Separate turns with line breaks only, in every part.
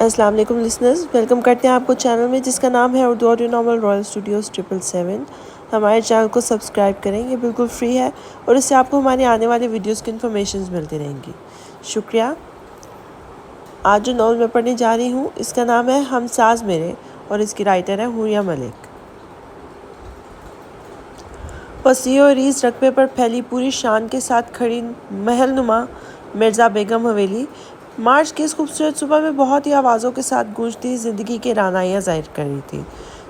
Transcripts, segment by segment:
السلام علیکم listeners, welcome کرتے ہیں آپ کو چینل میں جس کا نام ہے Urdu audio novel Royal studios 777۔ ہمارے چینل کو سبسکرائب کریں، یہ بالکل فری ہے اور اس سے آپ کو ہماری آنے والی ویڈیوز کی انفارمیشنز ملتی رہیں گی۔ شکریہ۔ آج جو ناول میں پڑھنے جا رہی ہوں اس کا نام ہے ہم ساز میرے اور اس کی رائٹر ہے حوریہ ملک۔ وسیع و عریض رقبے پر پھیلی پوری شان کے ساتھ کھڑی محل نما مرزا بیگم حویلی مارچ کی اس خوبصورت صبح میں بہت ہی آوازوں کے ساتھ گونجتی زندگی کے رعنائیاں ظاہر کر رہی تھی۔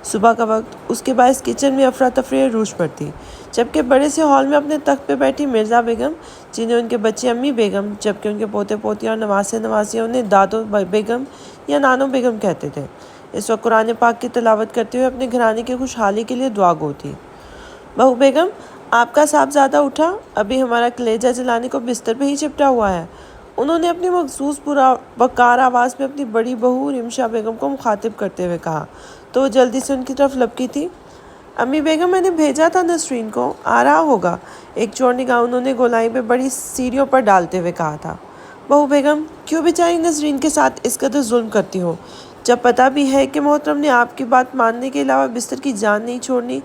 صبح کا وقت اس کے باعث کچن میں افراتفری عروج پر تھی، جبکہ بڑے سے ہال میں اپنے تخت پہ بیٹھی مرزا بیگم، جنہیں ان کے بچے امی بیگم جبکہ ان کے پوتے پوتیاں اور نواسے نواسیاں انہیں دادو بیگم یا نانو بیگم کہتے تھے، اس وقت قرآن پاک کی تلاوت کرتے ہوئے اپنے گھرانے کی خوشحالی کے لیے دعا گو تھی۔ بہو بیگم، آپ کا صاحبزادہ اٹھا، ابھی ہمارا کلیجہ جلانے کو بستر پہ ہی چپٹا ہوا ہے، انہوں نے اپنی مخصوص وقار آواز میں اپنی بڑی بہو رمشا بیگم کو مخاطب کرتے ہوئے کہا تو وہ جلدی سے ان کی طرف لپکی تھی۔ امی بیگم، میں نے بھیجا تھا نسرین کو، آ رہا ہوگا، ایک چور نگاہ انہوں نے گولائی پہ بڑی سیڑھیوں پر ڈالتے ہوئے کہا تھا۔ بہو بیگم، کیوں بیچاری نسرین کے ساتھ اس قدر ظلم کرتی ہو، جب پتہ بھی ہے کہ محترم نے آپ کی بات ماننے کے علاوہ بستر کی جان نہیں چھوڑنی۔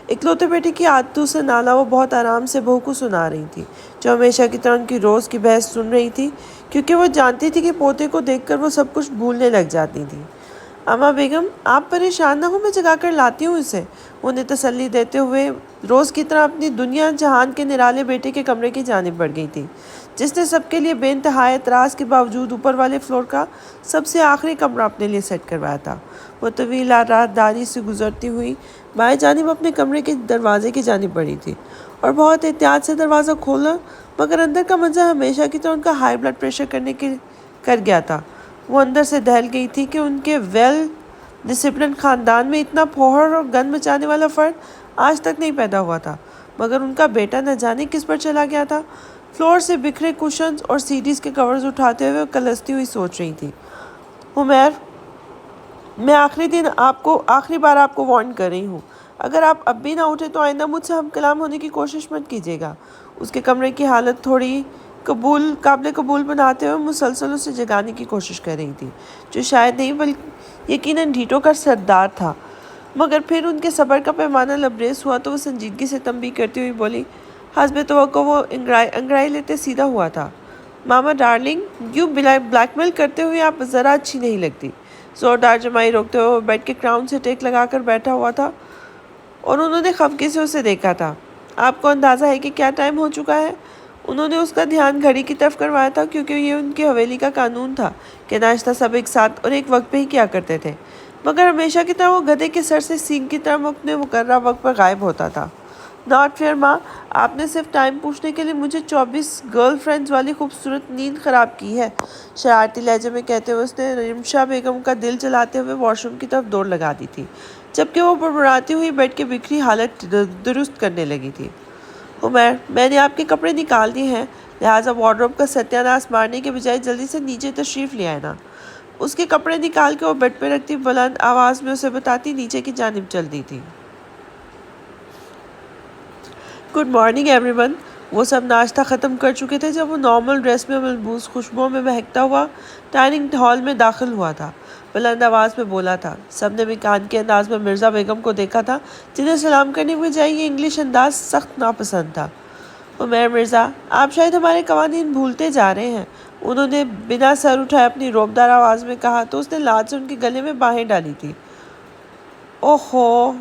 اکلوتے بیٹے کی عادتوں سے نالا وہ بہت آرام سے بہو کو سنا رہی تھی، جو ہمیشہ کی طرح ان کی روز کی بحث سن رہی تھی، کیونکہ وہ جانتی تھی کہ پوتے کو دیکھ کر وہ سب کچھ بھولنے لگ جاتی تھی۔ اماں بیگم، آپ پریشان نہ ہو، میں جگا کر لاتی ہوں اسے، انہیں تسلی دیتے ہوئے روز کی طرح اپنی دنیا جہان کے نرالے بیٹے کے کمرے کی جانب بڑھ گئی تھی، جس نے سب کے لیے بے انتہا اعتراض کے باوجود اوپر والے فلور کا سب سے آخری کمرہ اپنے لیے سیٹ کروایا تھا۔ وہ طویل رات داری سے گزرتی ہوئی بائیں جانب اپنے کمرے کے دروازے کی جانب بڑھی تھی اور بہت احتیاط سے دروازہ کھولا، مگر اندر کا منظر ہمیشہ کی طرح ان کا ہائی بلڈ پریشر کر گیا تھا۔ وہ اندر سے دہل گئی تھی کہ ان کے ویل ڈسپلن خاندان میں اتنا پھوہر اور گند مچانے والا فرد آج تک نہیں پیدا ہوا تھا، مگر ان کا بیٹا نہ جانے کس پر چلا گیا تھا۔ فلور سے بکھرے کوشنز اور سیڈیز کے کورز اٹھاتے ہوئے کلستی ہوئی سوچ رہی تھی۔ عمیر، میں آخری بار آپ کو وارن کر رہی ہوں، اگر آپ اب بھی نہ اٹھے تو آئندہ مجھ سے ہم کلام ہونے کی کوشش مت کیجیے گا۔ اس کے کمرے کی حالت تھوڑی قابل قبول بناتے ہوئے مسلسل اسے جگانے کی کوشش کر رہی تھی، جو شاید نہیں بلکہ یقیناً ڈھیٹوں کا سردار تھا، مگر پھر ان کے صبر کا پیمانہ لبریز ہوا تو وہ سنجیدگی سے تنبیہ کرتی ہوئی بولی۔ حسب توقع وہ انگڑائی لیتے سیدھا ہوا تھا۔ ماما ڈارلنگ، یوں بلیک میل کرتے ہوئے آپ ذرا اچھی نہیں لگتی۔ زوردار جمائی روکتے ہوئے وہ بیڈ کے کراؤن سے ٹیک لگا کر بیٹھا ہوا تھا اور انہوں نے خفگی سے اسے دیکھا تھا۔ آپ کو اندازہ ہے کہ کیا ٹائم ہو چکا ہے؟ انہوں نے اس کا دھیان گھڑی کی طرف کروایا تھا، کیونکہ یہ ان کی حویلی کا قانون تھا کہ ناشتہ سب ایک ساتھ اور ایک وقت پہ ہی کیا کرتے تھے، مگر ہمیشہ کی طرح وہ گدھے کے سر سے سینگ کی طرح اپنے مقررہ وقت پر غائب ہوتا تھا۔ ناٹ فیئر ماں، آپ نے صرف ٹائم پوچھنے کے لیے مجھے 24 گرل فرینڈز والی خوبصورت نیند خراب کی ہے، شرارتی لہجے میں کہتے ہوئے اس نے رمشا بیگم کا دل جلاتے ہوئے واش روم کی طرف دوڑ لگا دی تھی، جبکہ وہ بڑبڑاتی ہوئی بیڈ کی بکھری حالت درست کرنے لگی تھی۔ عمیر، میں نے آپ کے کپڑے نکال دیے ہیں، لہٰذا وارڈروب کا ستیہ ناش مارنے کے بجائے جلدی سے نیچے تشریف لے آئے نا۔ اس کے کپڑے نکال کے وہ بیڈ پہ رکھتی بلند آواز میں اسے بتاتی نیچے کی جانب چل دی تھی۔ Good morning every one. وہ سب ناشتہ ختم کر چکے تھے جب وہ نارمل ڈریس میں ملبوس خوشبوؤں میں مہکتا ہوا ڈائننگ ہال میں داخل ہوا تھا۔ بلند آواز میں بولا تھا۔ سب نے مکان کے انداز میں مرزا بیگم کو دیکھا تھا، جنہیں سلام کرنے کے بجائے یہ انگلش انداز سخت ناپسند تھا۔ عمیر مرزا، آپ شاید ہمارے قوانین بھولتے جا رہے ہیں، انہوں نے بنا سر اٹھائے اپنی روبدار آواز میں کہا تو اس نے لاج سے ان کے گلے میں باہیں ڈالی تھی۔ اوہو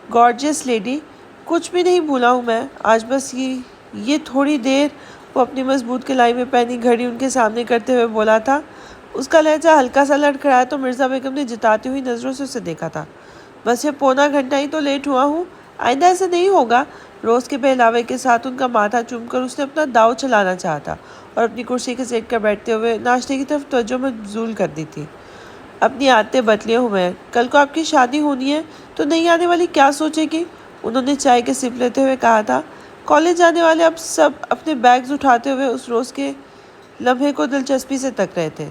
گارجس لیڈی، کچھ بھی نہیں بھولا ہوں میں، آج بس یہ تھوڑی دیر۔ وہ اپنی مضبوط کلائی میں پہنی گھڑی ان کے سامنے کرتے ہوئے بولا تھا۔ اس کا لہجہ ہلکا سا لڑکھڑایا تو مرزا بیگم نے جتاتی ہوئی نظروں سے اسے دیکھا تھا۔ بس یہ پونا گھنٹہ ہی تو لیٹ ہوا ہوں، آئندہ ایسا نہیں ہوگا۔ روز کے بہلاوے کے ساتھ ان کا ماتھا چوم کر اس نے اپنا داؤ چلانا چاہا تھا اور اپنی کرسی گھسیٹ کر بیٹھتے ہوئے ناشتے کی طرف توجہ مبذول کر دی تھی۔ اپنی عادتیں بدلیے ہوئے، کل کو آپ کی شادی ہونی ہے تو نہیں آنے والی کیا سوچے گی، انہوں نے چائے کے سپ لیتے ہوئے کہا تھا۔ کالج جانے والے اب سب اپنے بیگز اٹھاتے ہوئے اس روز کے لمحے کو دلچسپی سے تک رہے تھے۔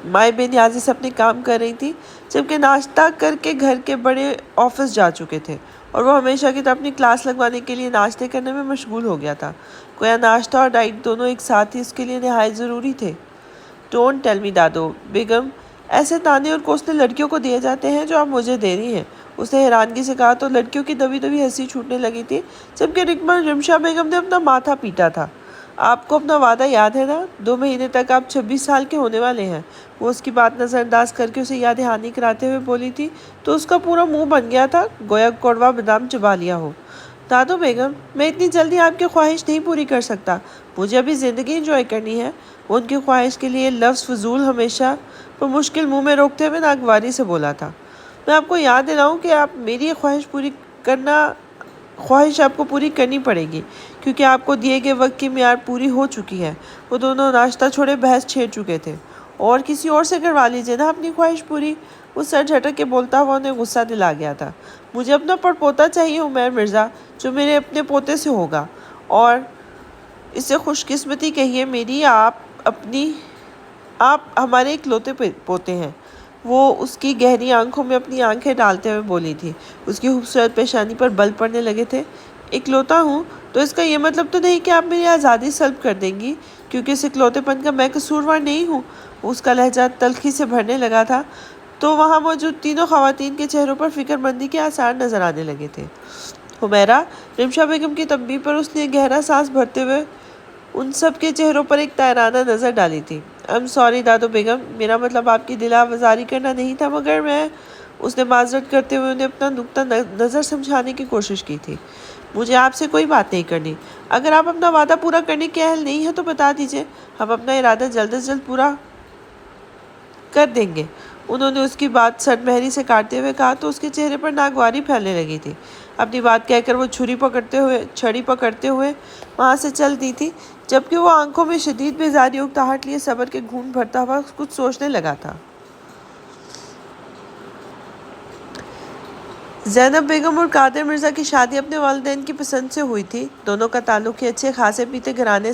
مائیں بے نیازی سے اپنے کام کر رہی تھی، جبکہ ناشتہ کر کے گھر کے بڑے آفس جا چکے تھے۔ اور وہ ہمیشہ کی طرح اپنی کلاس لگوانے کے لیے ناشتے کرنے میں مشغول ہو گیا تھا۔ گویا ناشتہ اور ڈائٹ دونوں ایک ساتھ ہی اس کے لیے نہایت ضروری تھے۔ ڈونٹ ٹیل می دادو بیگم، ایسے تانے اور کوسنے لڑکیوں کو دیے جاتے ہیں جو آپ مجھے دے رہی ہیں، اس نے حیرانگی سے کہا تو لڑکیوں کی دبی دبی ہنسی چھوٹنے لگی تھی، جبکہ رمشا بیگم نے اپنا ماتھا پیٹا تھا۔ آپ کو اپنا وعدہ یاد ہے نا؟ 2 مہینے تک آپ 26 سال کے ہونے والے ہیں۔ وہ اس کی بات نظر انداز کر کے اسے یاد دہانی کراتے ہوئے بولی تھی تو اس کا پورا منہ بن گیا تھا گویا کڑوا بادام چبا لیا ہو۔ دادو بیگم، میں اتنی جلدی آپ کی خواہش نہیں پوری کر سکتا، مجھے ابھی زندگی انجوائے کرنی ہے۔ وہ ان کی خواہش کے لیے لفظ فضول ہمیشہ پر مشکل منہ میں روکتے ہوئے ناگواری سے بولا تھا۔ میں آپ کو یاد دلاؤں کہ آپ میری یہ خواہش آپ کو پوری کرنی پڑے گی، کیونکہ آپ کو دیے گئے وقت کی میعاد پوری ہو چکی ہے۔ وہ دونوں ناشتہ چھوڑے بحث چھیڑ چکے تھے۔ اور کسی اور سے کروا لیجیے نا اپنی خواہش پوری، وہ سر جھٹک کے بولتا ہوا انہیں غصہ دلا گیا تھا۔ مجھے اپنا پڑپوتا چاہیے عمیر مرزا، جو میرے اپنے پوتے سے ہوگا، اور اسے خوش قسمتی کہیے میری، آپ ہمارے اکلوتے پوتے ہیں۔ وہ اس کی گہری آنکھوں میں اپنی آنکھیں ڈالتے ہوئے بولی تھی۔ اس کی خوبصورت پیشانی پر بل پڑنے لگے تھے۔ اکلوتا ہوں تو اس کا یہ مطلب تو نہیں کہ آپ میری آزادی سلب کر دیں گی، کیونکہ اس اکلوتے پن کا میں قصوروار نہیں ہوں۔ اس کا لہجہ تلخی سے بھرنے لگا تھا تو وہاں موجود تینوں خواتین کے چہروں پر فکر مندی کے آثار نظر آنے لگے تھے۔ حمیرہ، رمشا بیگم کی تنبیہ پر اس نے گہرا سانس بھرتے ہوئے ان سب کے چہروں پر ایک طائرانہ نظر ڈالی تھی۔ I'm sorry دادو بیگم، میرا مطلب آپ کی دل آزاری کرنا نہیں تھا، مگر اس نے معذرت کرتے ہوئے انہیں اپنا نقطہ نظر سمجھانے کی کوشش کی تھی۔ مجھے آپ سے کوئی بات نہیں کرنی۔ اگر آپ اپنا وعدہ پورا کرنے کے اہل نہیں ہیں تو بتا دیجیے، ہم اپنا ارادہ جلد از جلد پورا کر دیں گے۔ انہوں نے اس کی بات سر مہری سے کاٹتے ہوئے کہا تو اس کے چہرے پر ناگواری پھیلنے لگی تھی۔ اپنی بات کہہ کر وہ چھڑی پکڑتے ہوئے وہاں سے چل دی تھی، جبکہ وہ آنکھوں میں شدید بیزاری اکتاہٹ لیے صبر کے گھونٹ بھرتا ہوا کچھ سوچنے لگا تھا۔ زینب بیگم اور قادر مرزا کی شادی اپنے والدین کی پسند سے ہوئی تھی۔ دونوں کا تعلق ہی اچھے خاصے پیتے گھرانوں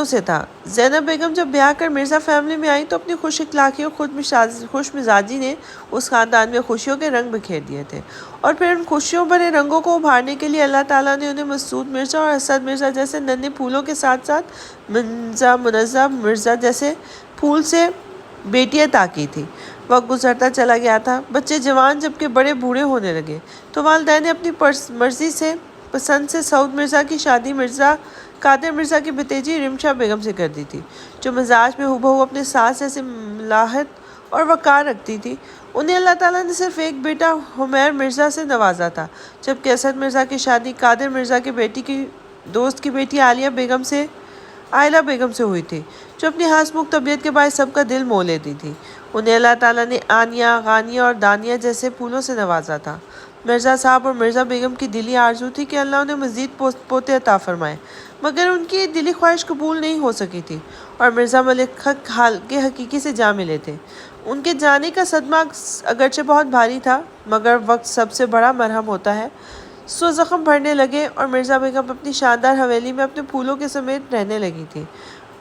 سے تھا۔ زینب بیگم جب بیاہ کر مرزا فیملی میں آئی تو اپنی خوش اخلاقی اور خوش مزاجی نے اس خاندان میں خوشیوں کے رنگ بکھیر دیے تھے، اور پھر ان خوشیوں بھرے رنگوں کو ابھارنے کے لیے اللہ تعالیٰ نے انہیں مسعود مرزا اور اسد مرزا جیسے ننھے پھولوں کے ساتھ ساتھ منزہ مرزا جیسے پھول سے بیٹی عطا کی تھی۔ وقت گزرتا چلا گیا تھا، بچے جوان جبکہ بڑے بوڑھے ہونے لگے تو والدین نے اپنی مرضی سے پسند سے سعود مرزا کی شادی قادر مرزا کی بھتیجی رمشا بیگم سے کر دی تھی، جو مزاج میں ہو اپنے ساس جیسے ملاحت اور وقار رکھتی تھی۔ انہیں اللہ تعالیٰ نے صرف ایک بیٹا حمیر مرزا سے نوازا تھا، جبکہ اسد مرزا کی شادی قادر مرزا کے دوست کی بیٹی عائلہ بیگم سے ہوئی تھی، جو اپنی ہنسمکھ طبیعت کے باعث سب کا دل موہ لیتی تھی۔ انہیں اللہ تعالیٰ نے آنیہ، غانیہ اور دانیہ جیسے پھولوں سے نوازا تھا۔ مرزا صاحب اور مرزا بیگم کی دلی آرزو تھی کہ اللہ انہیں مزید پوتے عطا فرمائے، مگر ان کی دلی خواہش قبول نہیں ہو سکی تھی، اور مرزا ملک حال کے حقیقی سے جا ملے تھے۔ ان کے جانے کا صدمہ اگرچہ بہت بھاری تھا، مگر وقت سب سے بڑا مرہم ہوتا ہے، سو زخم بھرنے لگے اور مرزا بیگم اپنی شاندار حویلی میں اپنے پھولوں کے سمیت رہنے لگی تھی۔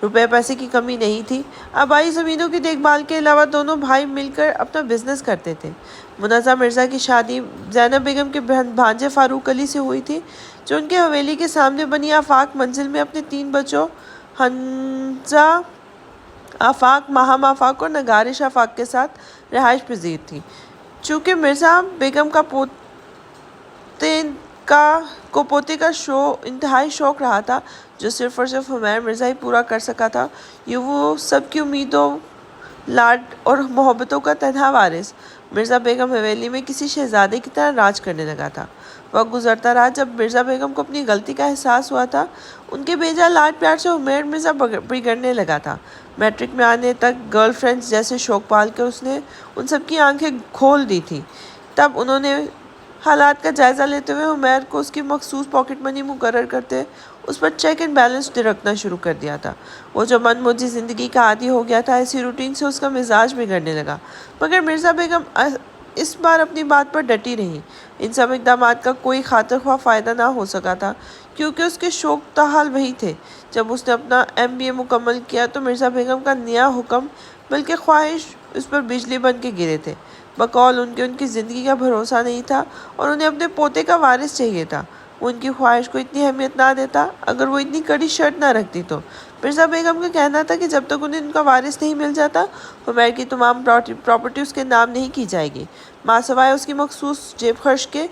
روپے پیسے کی کمی نہیں تھی۔ آبائی زمینوں کی دیکھ بھال کے علاوہ دونوں بھائی مل کر اپنا بزنس کرتے تھے۔ منازہ مرزا کی شادی زینب بیگم کے بھانجے فاروق علی سے ہوئی تھی، جو ان کے حویلی کے سامنے بنی آفاق منزل میں اپنے 3 بچوں حنزہ آفاق، ماہم آفاق اور نگارش آفاق کے ساتھ رہائش پذیر تھی۔ چونکہ مرزا بیگم کا پوتے کا انتہائی شوق رہا تھا، جو صرف اور صرف حمیر مرزا ہی پورا کر سکا تھا، وہ سب کی امیدوں، لاڈ اور محبتوں کا تنہا وارث مرزا بیگم حویلی میں کسی شہزادے کی طرح راج کرنے لگا تھا۔ وقت گزرتا رہا، جب مرزا بیگم کو اپنی غلطی کا احساس ہوا تھا، ان کے بیجا لاڈ پیار سے حمیر مرزا بگڑنے لگا تھا۔ میٹرک میں آنے تک گرل فرینڈز جیسے شوق پال کر اس نے ان سب کی آنکھیں کھول دی تھی۔ تب انہوں نے حالات کا جائزہ لیتے ہوئے حمیر کو اس کی مخصوص پاکٹ منی مقرر کرتے اس پر چیک اینڈ بیلنس رکھنا شروع کر دیا تھا۔ وہ جو من موجی زندگی کا عادی ہو گیا تھا، اسی روٹین سے اس کا مزاج بگڑنے لگا، مگر مرزا بیگم اس بار اپنی بات پر ڈٹی رہی۔ ان سب اقدامات کا کوئی خاطر خواہ فائدہ نہ ہو سکا تھا، کیونکہ اس کے شوق تاحال وہی تھے۔ جب اس نے اپنا MBA مکمل کیا تو مرزا بیگم کا نیا حکم بلکہ خواہش اس پر بجلی بن کے گرے تھے۔ بقول ان کی زندگی کا بھروسہ نہیں تھا اور انہیں اپنے پوتے کا وارث چاہیے تھا۔ وہ ان کی خواہش کو اتنی اہمیت نہ دیتا اگر وہ اتنی کڑی شرط نہ رکھتی تو۔ مرزا بیگم کا کہنا تھا کہ جب تک انہیں ان کا وارث نہیں مل جاتا عمیر کی تمام پراپرٹی اس کے نام نہیں کی جائے گی، ماں سوائے اس کی مخصوص جیب خرچ کے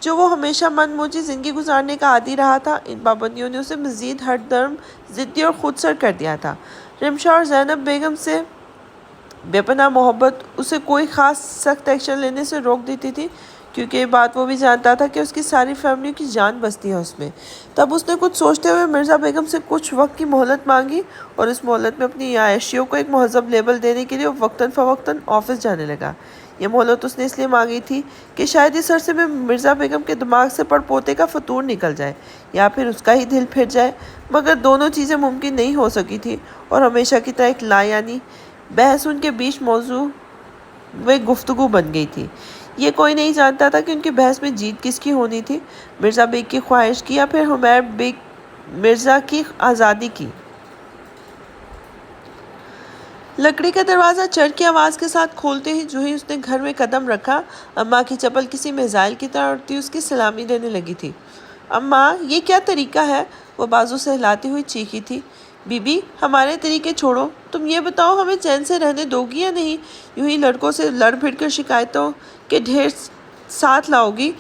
جو وہ ہمیشہ من موجی زندگی گزارنے کا عادی رہا تھا۔ ان پابندیوں نے اسے مزید ہٹ درم، ضدی اور خودسر کر دیا تھا۔ رمشا اور زینب بیگم سے بے پناہ محبت اسے کوئی خاص سخت ایکشن لینے سے روک دیتی تھی، کیونکہ یہ بات وہ بھی جانتا تھا کہ اس کی ساری فیملی کی جان بستی ہے اس میں۔ تب اس نے کچھ سوچتے ہوئے مرزا بیگم سے کچھ وقت کی مہلت مانگی اور اس مہلت میں اپنی عیاشیوں کو ایک مہذب لیبل دینے کے لیے وقتاً فوقتاً آفس جانے لگا۔ یہ مہلت اس نے اس لیے مانگی تھی کہ شاید اس عرصے میں مرزا بیگم کے دماغ سے پوتے کا فطور نکل جائے یا پھر اس کا ہی دل پھر جائے، مگر دونوں چیزیں ممکن نہیں ہو سکی تھی اور ہمیشہ کی طرح ایک لا یعنی بحث ان کے بیچ موضوع گفتگو بن گئی تھی۔ یہ کوئی نہیں جانتا تھا کہ ان کی بحث میں جیت کس کی ہونی تھی، مرزا بیگ کی خواہش کی یا پھر عمیر بیگ مرزا کی آزادی کی۔ لکڑی کا دروازہ چرچ کی آواز کے ساتھ کھولتے ہی جو ہی اس نے گھر میں قدم رکھا، اماں کی چپل کسی میزائل کی طرح اڑتی اس کی سلامی دینے لگی تھی۔ اماں، یہ کیا طریقہ ہے؟ وہ بازو سے ہلاتی ہوئی چیخی تھی۔ بی بی، ہمارے طریقے چھوڑو، تم یہ بتاؤ ہمیں چین سے رہنے دو گی یا نہیں؟ یوں ہی لڑکوں سے لڑ بھڑ کر شکایتوں کے ڈھیر ساتھ لاؤ گی؟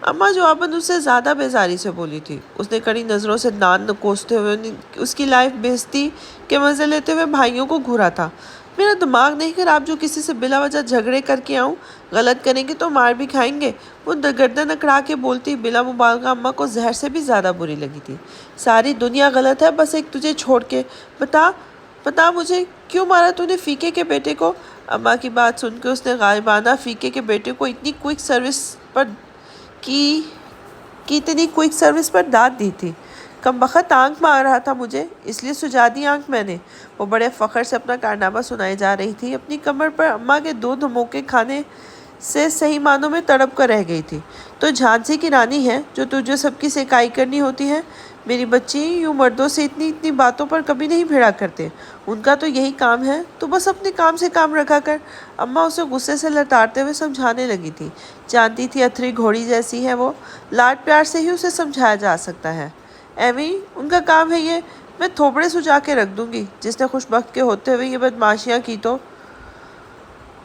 اماں جواباً اس سے زیادہ بیزاری سے بولی تھی۔ اس نے کڑی نظروں سے دانت کوستے ہوئے اس کی لائف بےعزتی کے مزے لیتے ہوئے بھائیوں کو گھورا تھا۔ میرا دماغ نہیں خراب جو کسی سے بلا وجہ جھگڑے کر کے آؤں، غلط کریں گے تو مار بھی کھائیں گے۔ وہ گردن اکڑا کے بولتی بلا مبالغہ اماں کو زہر سے بھی زیادہ بری لگی تھی۔ ساری دنیا غلط ہے بس ایک تجھے چھوڑ کے۔ بتا مجھے کیوں مارا تو نے فیکے کے بیٹے کو؟ اماں کی بات سن کے اس نے غائبانہ فیکے کے بیٹے کو اتنی کوئک سروس پر داد دی تھی۔ کمبخت آنکھ مار رہا تھا مجھے، اس لیے سجا دی آنکھ میں نے۔ وہ بڑے فخر سے اپنا کارنامہ سنائے جا رہی تھی۔ اپنی کمر پر اماں کے 2 دھموکے کھانے سے صحیح معنوں میں تڑپ کر رہ گئی تھی۔ تو جھانسی کی رانی ہے جو تجھے سب کی سیکائی کرنی ہوتی ہے؟ میری بچی یوں مردوں سے اتنی باتوں پر کبھی نہیں بھیڑا کرتے، ان کا تو یہی کام ہے، تو بس اپنے کام سے کام رکھا کر۔ اماں اسے غصے سے لتاڑتے ہوئے سمجھانے لگی تھی۔ جانتی تھی اتھری گھوڑی جیسی ہے وہ، لاڈ پیار سے ہی اسے سمجھایا جا سکتا ہے۔ ایویں ان کا کام ہے یہ، میں تھوبڑے سجا کے رکھ دوں گی جس نے خوش بخت کے ہوتے ہوئے یہ بدماشیاں کی تو۔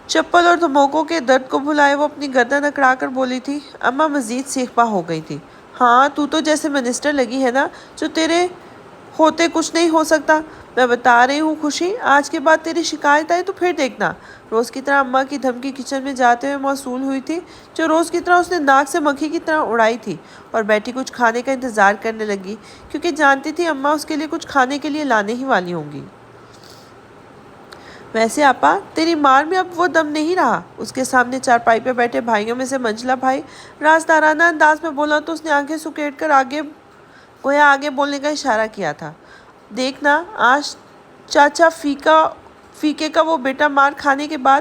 چپل اور دھموکوں کے درد کو بھلائے وہ اپنی گردن اکڑا کر بولی تھی۔ اماں مزید سیخ پا ہو گئی تھی۔ ہاں تو جیسے منسٹر لگی ہے نا جو تیرے ہوتے کچھ نہیں ہو سکتا۔ میں بتا رہی ہوں خوشی، آج کے بعد تیری شکایت آئی تو پھر دیکھنا۔ روز کی طرح اماں کی دھمکی کچن میں جاتے ہوئے موصول ہوئی تھی، جو روز کی طرح اس نے ناک سے مکھی کی طرح اڑائی تھی، اور بیٹھی کچھ کھانے کا انتظار کرنے لگی، کیونکہ جانتی تھی اماں اس کے لیے کچھ کھانے کے لیے لانے ہی والی ہوں گی۔ ویسے آپا، تیری مار میں اب وہ دم نہیں رہا؟ اس کے سامنے چارپائی پہ بیٹھے بھائیوں میں سے منجلا بھائی رازدارانہ انداز میں بولا تو اس نے آنکھیں سکیڑ کر گویا آگے بولنے کا اشارہ کیا تھا۔ دیکھنا، آج چاچا فیکے کا وہ بیٹا مار کھانے کے بعد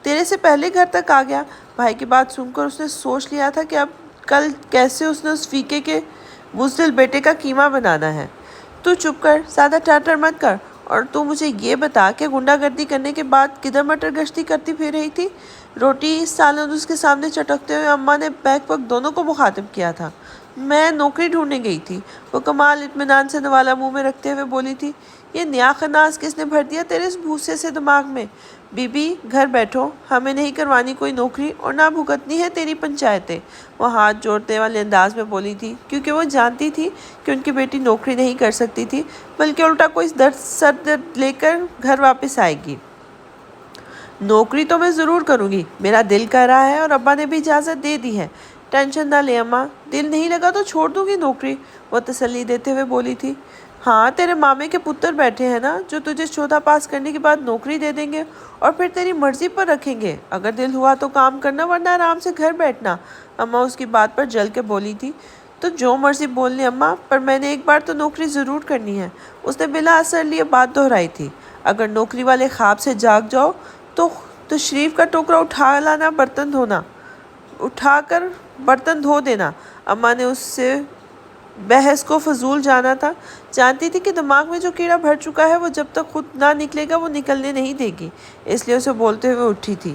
تیرے سے پہلے گھر تک آ گیا۔ بھائی کی بات سن کر اس نے سوچ لیا تھا کہ اب کل کیسے اس نے اس فیکے کے بزدل بیٹے کا کیما بنانا ہے۔ تو چپ کر، زیادہ ٹاٹر مت کر، اور تو مجھے یہ بتا کہ غنڈہ گردی کرنے کے بعد کدھر مٹر گشتی کرتی پھر رہی تھی؟ روٹی سالن اس کے سامنے چٹکتے ہوئے اماں نے بیک وقت دونوں کو مخاطب کیا تھا۔ میں نوکری ڈھونڈنے گئی تھی، وہ کمال اطمینان سے نوالا منہ میں رکھتے ہوئے بولی تھی۔ یہ نیا خناس کس نے بھر دیا تیرے اس بھوسے سے دماغ میں؟ بی بی گھر بیٹھو، ہمیں نہیں کروانی کوئی نوکری اور نہ بھگتنی ہے تیری پنچایتیں، وہ ہاتھ جوڑنے والے انداز میں بولی تھی، کیونکہ وہ جانتی تھی کہ ان کی بیٹی نوکری نہیں کر سکتی تھی بلکہ الٹا کوئی سر درد لے کر گھر واپس آئے گی۔ نوکری تو میں ضرور کروں گی، میرا دل کر رہا ہے اور ابا نے بھی اجازت دے دی ہے۔ ٹینشن نہ لے اماں، دل نہیں لگا تو چھوڑ دوں گی نوکری، وہ تسلی دیتے ہوئے بولی تھی۔ ہاں، تیرے مامے کے پتر بیٹھے ہیں نا جو تجھے 14 پاس کرنے کے بعد نوکری دے دیں گے اور پھر تیری مرضی پر رکھیں گے، اگر دل ہوا تو کام کرنا ورنہ آرام سے گھر بیٹھنا۔ اماں اس کی بات پر جل کے بولی تھی۔ تو جو مرضی بول لیں اماں، پر میں نے ایک بار تو نوکری ضرور کرنی ہے، اس نے بلا اثر لیے بات دہرائی تھی۔ اگر نوکری والے خواب سے جاگ جاؤ تو تشریف کا ٹوکرا اٹھا کر برتن دھو دینا۔ اماں نے اس سے بحث کو فضول جانا تھا، جانتی تھی کہ دماغ میں جو کیڑا بھر چکا ہے وہ جب تک خود نہ نکلے گا وہ نکلنے نہیں دے گی، اس لیے اسے بولتے ہوئے اٹھی تھی۔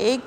1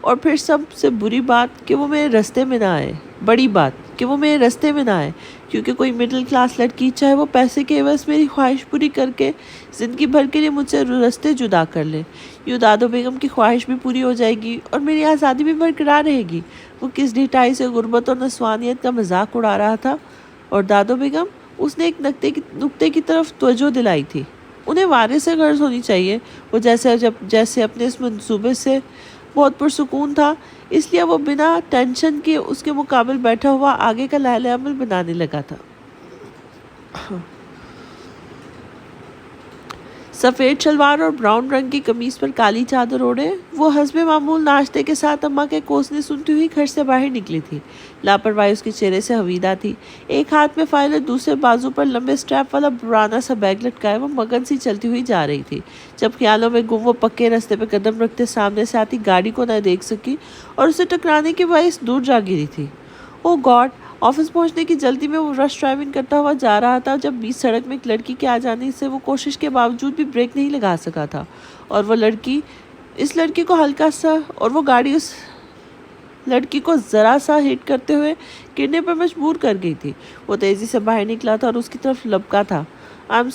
اور پھر سب سے بری بات کہ وہ میرے راستے میں نہ آئے، بڑی بات کہ وہ میرے راستے میں نہ آئے، کیونکہ کوئی مڈل کلاس لڑکی چاہے وہ پیسے کے عوض میری خواہش پوری کر کے زندگی بھر کے لیے مجھ سے راستے جدا کر لے، یوں دادو بیگم کی خواہش بھی پوری ہو جائے گی اور میری آزادی بھی برقرار رہے گی۔ وہ کس ڈھٹائی سے غربت اور نسوانیت کا مذاق اڑا رہا تھا، اور دادو بیگم، اس نے ایک نقطے کی طرف توجہ دلائی تھی۔ انہیں وارث سے غرض ہونی چاہیے۔ وہ جیسے اپنے اس منصوبے سے بہت پرسکون تھا، اس لیے وہ بنا ٹینشن کے اس کے مقابل بیٹھا ہوا آگے کا لائحہ عمل بنانے لگا تھا۔ سفید شلوار اور براؤن رنگ کی قمیص پر کالی چادر اوڑھے وہ حسب معمول ناشتے کے ساتھ اماں کے کوسنے سنتی ہوئی گھر سے باہر نکلی تھی۔ لاپرواہی اس کے چہرے سے حویدہ تھی۔ ایک ہاتھ میں فائل اور دوسرے بازو پر لمبے سٹریپ والا پرانا سا بیگ لٹکائے وہ مگن سی چلتی ہوئی جا رہی تھی۔ جب خیالوں میں گم وہ پکے راستے پہ قدم رکھتے سامنے سے آتی گاڑی کو نہ دیکھ سکی اور اسے ٹکرانے کے باعث دور جا گری تھی۔ او گاڈ! آفس پہنچنے کی جلدی میں وہ رش ڈرائیونگ کرتا ہوا جا رہا تھا جب بیچ سڑک میں ایک لڑکی کے آ جانے سے وہ کوشش کے باوجود بھی بریک نہیں لگا سکا تھا، اور وہ اس لڑکی کو اس لڑکی کو ذرا سا ہٹ کرتے ہوئے گرنے پر مجبور کر گئی تھی۔ وہ تیزی سے باہر نکلا تھا اور اس کی طرف لپکا تھا۔ I'm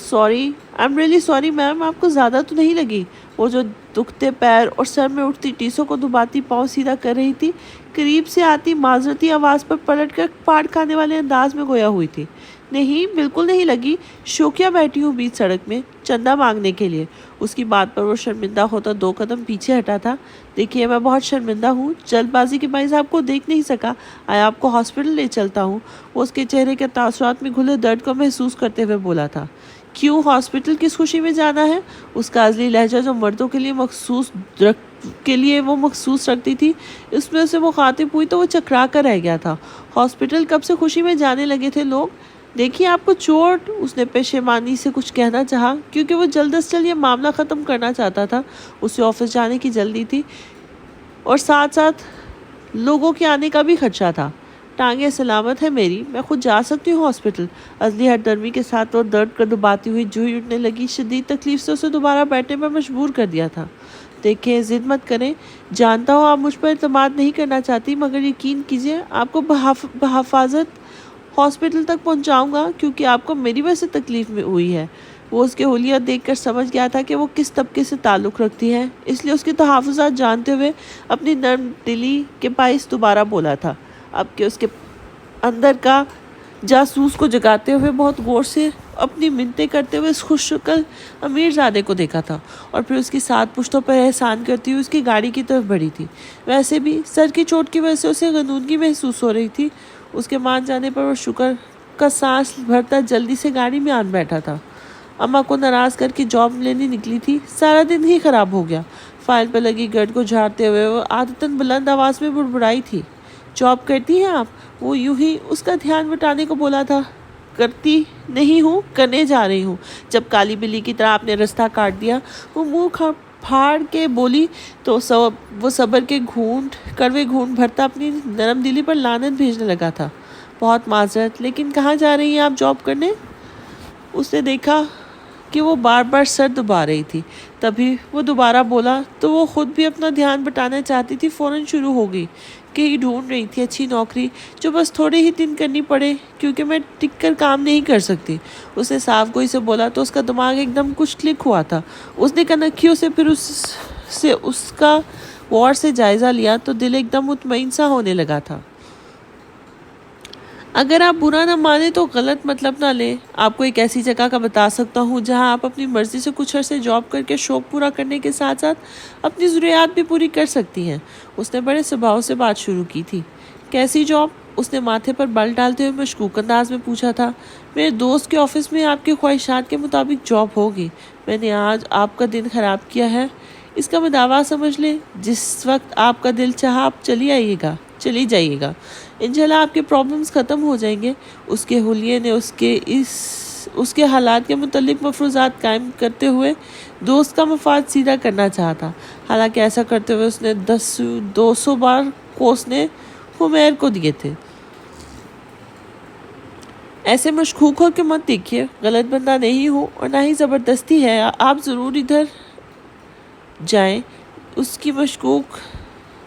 really sorry میم، آپ کو زیادہ تو نہیں لگی؟ وہ جو دکھتے پیر اور سر میں اٹھتی ٹیسوں کو دباتی پاؤں سیدھا کر رہی تھی، قریب سے آتی معذرتی آواز پر پلٹ کر پاڑ کھانے والے انداز میں گویا ہوئی تھی۔ نہیں، بالکل نہیں لگی، شوقیہ بیٹھی ہوں بیچ سڑک میں چندہ مانگنے کے لیے۔ اس کی بات پر وہ شرمندہ ہوتا 2 قدم پیچھے ہٹا تھا۔ دیکھیے، میں بہت شرمندہ ہوں، جلد بازی کے باعث آپ کو دیکھ نہیں سکا، آیا آپ کو ہاسپٹل لے چلتا ہوں؟ وہ اس کے چہرے کے تاثرات میں گھلے درد کو محسوس کرتے ہوئے بولا تھا۔ کیوں ہاسپٹل؟ کس خوشی میں جانا ہے؟ اس کا ازلی لہجہ جو مردوں کے لیے وہ مخصوص رکھتی تھی، اس میں اسے مخاطب ہوئی تو وہ چکرا کر رہ گیا تھا۔ ہاسپٹل کب سے خوشی میں جانے لگے تھے لوگ؟ دیکھیے، آپ کو چوٹ، اس نے پشیمانی سے کچھ کہنا چاہا کیونکہ وہ جلد از جلد یہ معاملہ ختم کرنا چاہتا تھا۔ اسے آفس جانے کی جلدی تھی اور ساتھ ساتھ لوگوں کے آنے کا بھی خدشہ تھا۔ ٹانگیں سلامت ہے میری، میں خود جا سکتی ہوں ہاسپٹل۔ ازلی ہر درمی کے ساتھ وہ درد کر دباتی ہوئی جوہی اٹھنے لگی۔ شدید تکلیف سے اسے دوبارہ بیٹھنے پر مجبور کر دیا تھا۔ دیکھیں، ضد مت کریں، جانتا ہوں آپ مجھ پر اعتماد نہیں کرنا چاہتی، مگر یقین کیجیے آپ کو بحفاظت ہاسپٹل تک پہنچاؤں گا کیونکہ آپ کو میری وجہ سے تکلیف میں ہوئی ہے۔ وہ اس کے حلیہ دیکھ کر سمجھ گیا تھا کہ وہ کس طبقے سے تعلق رکھتی ہے، اس لیے اس کے تحفظات جانتے ہوئے اپنی نرم دلی کے باعث دوبارہ بولا تھا، اب کہ اس کے اندر کا جاسوس کو جگاتے ہوئے بہت غور سے اپنی منتیں کرتے ہوئے اس خوش شکل امیر زادے کو دیکھا تھا، اور پھر اس کی 7 پشتوں پر احسان کرتی ہوئی اس کی گاڑی کی طرف بڑھی تھی۔ ویسے بھی سر کی چوٹ کی وجہ سے اسے غنودگی محسوس ہو رہی تھی۔ اس کے مان جانے پر وہ شکر کا سانس بھرتا جلدی سے گاڑی میں آن بیٹھا تھا۔ اماں کو ناراض کر کے جاب لینے نکلی تھی، سارا دن ہی خراب ہو گیا۔ فائل پر لگی گرد کو جھاڑتے ہوئے وہ عادتاً بلند آواز میں بڑبڑائی تھی۔ جاب کرتی ہیں آپ؟ وہ یوں ہی اس کا دھیان بٹانے کو بولا تھا۔ کرتی نہیں ہوں، کرنے جا رہی ہوں۔ جب کالی بلی کی طرح آپ نے رستہ کاٹ دیا، وہ منہ پھاڑ کے بولی تو وہ صبر کے کڑوے گھونٹ بھرتا اپنی نرم دلی پر لعنت بھیجنے لگا تھا۔ بہت معذرت، لیکن کہاں جا رہی ہیں آپ جاب کرنے؟ اس نے دیکھا کہ وہ بار بار سر دبا رہی تھی، تبھی وہ دوبارہ بولا تو وہ خود بھی اپنا دھیان بٹانا چاہتی تھی۔ فوراً شروع ہو گئی کہ ڈھونڈ رہی تھی اچھی نوکری جو بس تھوڑے ہی دن کرنی پڑے کیونکہ میں ٹک کر کام نہیں کر سکتی۔ اس نے صاف گوئی سے بولا تو اس کا دماغ ایک دم کچھ کلک ہوا تھا۔ اس نے کنکھیوں سے پھر اس کا غور سے جائزہ لیا تو دل ایک دم مطمئن سا ہونے لگا تھا۔ اگر آپ برا نہ مانیں تو غلط مطلب نہ لیں، آپ کو ایک ایسی جگہ کا بتا سکتا ہوں جہاں آپ اپنی مرضی سے کچھ عرصے جاب کر کے شوق پورا کرنے کے ساتھ ساتھ اپنی ضروریات بھی پوری کر سکتی ہیں۔ اس نے بڑے سبھاؤ سے بات شروع کی تھی۔ کیسی جاب؟ اس نے ماتھے پر بل ڈالتے ہوئے مشکوک انداز میں پوچھا تھا۔ میرے دوست کے آفس میں آپ کی خواہشات کے مطابق جاب ہوگی۔ میں نے آج آپ کا دن خراب کیا ہے، اس کا مداوع سمجھ لیں۔ جس وقت آپ کا دل چاہا آپ چلی جائیے گا، انشاءاللہ آپ کے پرابلمز ختم ہو جائیں گے۔ اس کے حلیے نے اس کے حالات کے متعلق مفروضات قائم کرتے ہوئے دوست کا مفاد سیدھا کرنا چاہا تھا، حالانکہ ایسا کرتے ہوئے اس نے 200 بار کوسنے حمیر کو دیے تھے۔ ایسے مشکوک ہو کہ مت دیکھیے، غلط بندہ نہیں ہوں اور نہ ہی زبردستی ہے، آپ ضرور ادھر جائیں۔ اس کی مشکوک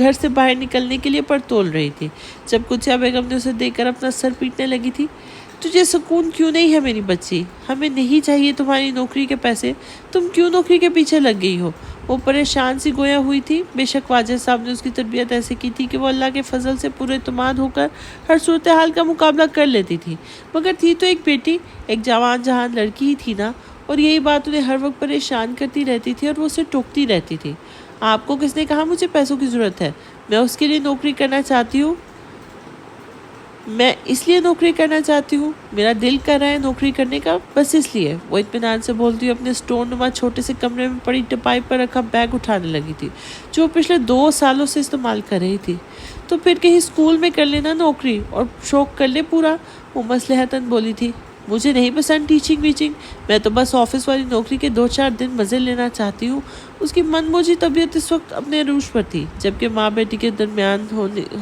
گھر سے باہر نکلنے کے لیے پر تول رہی تھی جب قدسیہ بیگم نے اسے دیکھ کر اپنا سر پیٹنے لگی تھی۔ تجھے سکون کیوں نہیں ہے میری بچی؟ ہمیں نہیں چاہیے تمہاری نوکری کے پیسے، تم کیوں نوکری کے پیچھے لگ گئی ہو؟ وہ پریشان سی گویا ہوئی تھی۔ بے شک واجد صاحب نے اس کی تربیت ایسے کی تھی کہ وہ اللہ کے فضل سے پورے اعتماد ہو کر ہر صورتحال کا مقابلہ کر لیتی تھی، مگر تھی تو ایک بیٹی، ایک جوان جہان لڑکی ہی تھی نا، اور یہی بات انہیں ہر وقت پریشان کرتی رہتی تھی اور وہ اسے ٹوکتی رہتی تھی۔ آپ کو کس نے کہا مجھے پیسوں کی ضرورت ہے؟ میں اس کے لیے نوکری کرنا چاہتی ہوں، میں اس لیے نوکری کرنا چاہتی ہوں، میرا دل کر رہا ہے نوکری کرنے کا، بس اس لیے۔ وہ اطمینان سے بولتی ہوئی اپنے سٹون نما چھوٹے سے کمرے میں پڑی ٹپائی پر رکھا بیگ اٹھانے لگی تھی جو وہ پچھلے 2 سالوں سے استعمال کر رہی تھی۔ تو پھر کہیں اسکول میں کر لینا نوکری اور شوق کر لے پورا، وہ مصلحتاً بولی تھی۔ مجھے نہیں پسند ٹیچنگ ویچنگ، میں تو بس آفس والی نوکری کے 2-4 دن مزے لینا چاہتی ہوں۔ اس کی من موجی طبیعت اس وقت اپنے عروج پر تھی، جبکہ ماں بیٹی کے درمیان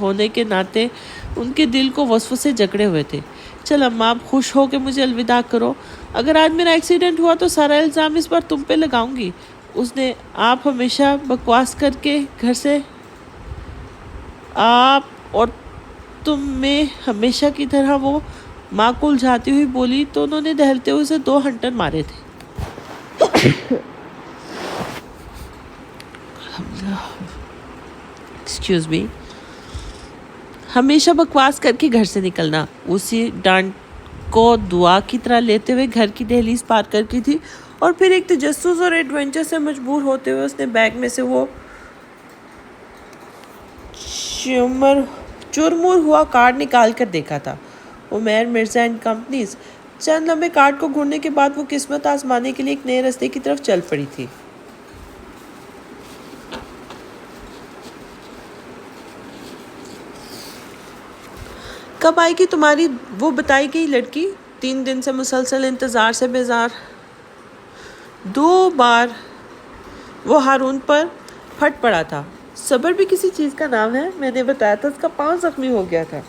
ہونے کے ناطے ان کے دل کو وسوسے جکڑے ہوئے تھے۔ چل اماں آپ خوش ہو کہ مجھے الوداع کرو، اگر آج میرا ایکسیڈنٹ ہوا تو سارا الزام اس بار تم پہ لگاؤں گی۔ اس نے آپ ہمیشہ بکواس کر کے گھر سے آپ اور تم میں ہمیشہ کی طرح وہ ماں کو الجھاتی ہوئی بولی تو انہوں نے دہلتے ہوئے اسے 2 ہنٹر مارے تھے۔ ایکسکیوز می، ہمیشہ بکواس کر کے گھر سے نکلنا۔ اسی ڈانٹ کو دعا کی طرح لیتے ہوئے گھر کی دہلیز پار کر کی تھی اور پھر ایک تجسس اور ایڈونچر سے مجبور ہوتے ہوئے اس نے بیگ میں سے وہ چرمر ہوا کارڈ نکال کر دیکھا تھا۔ Umair Mirza and companies. چند لمبے کارڈ کو گھڑنے کے بعد وہ قسمت آزمانے کے لیے ایک نئے راستے کی طرف چل پڑی تھی۔ کب آئے گی تمہاری وہ بتائی گئی لڑکی؟ 3 دن سے مسلسل انتظار سے بیزار 2 بار وہ ہارون پر پھٹ پڑا تھا۔ صبر بھی کسی چیز کا نام ہے، میں نے بتایا تھا اس کا پاؤں زخمی ہو گیا تھا،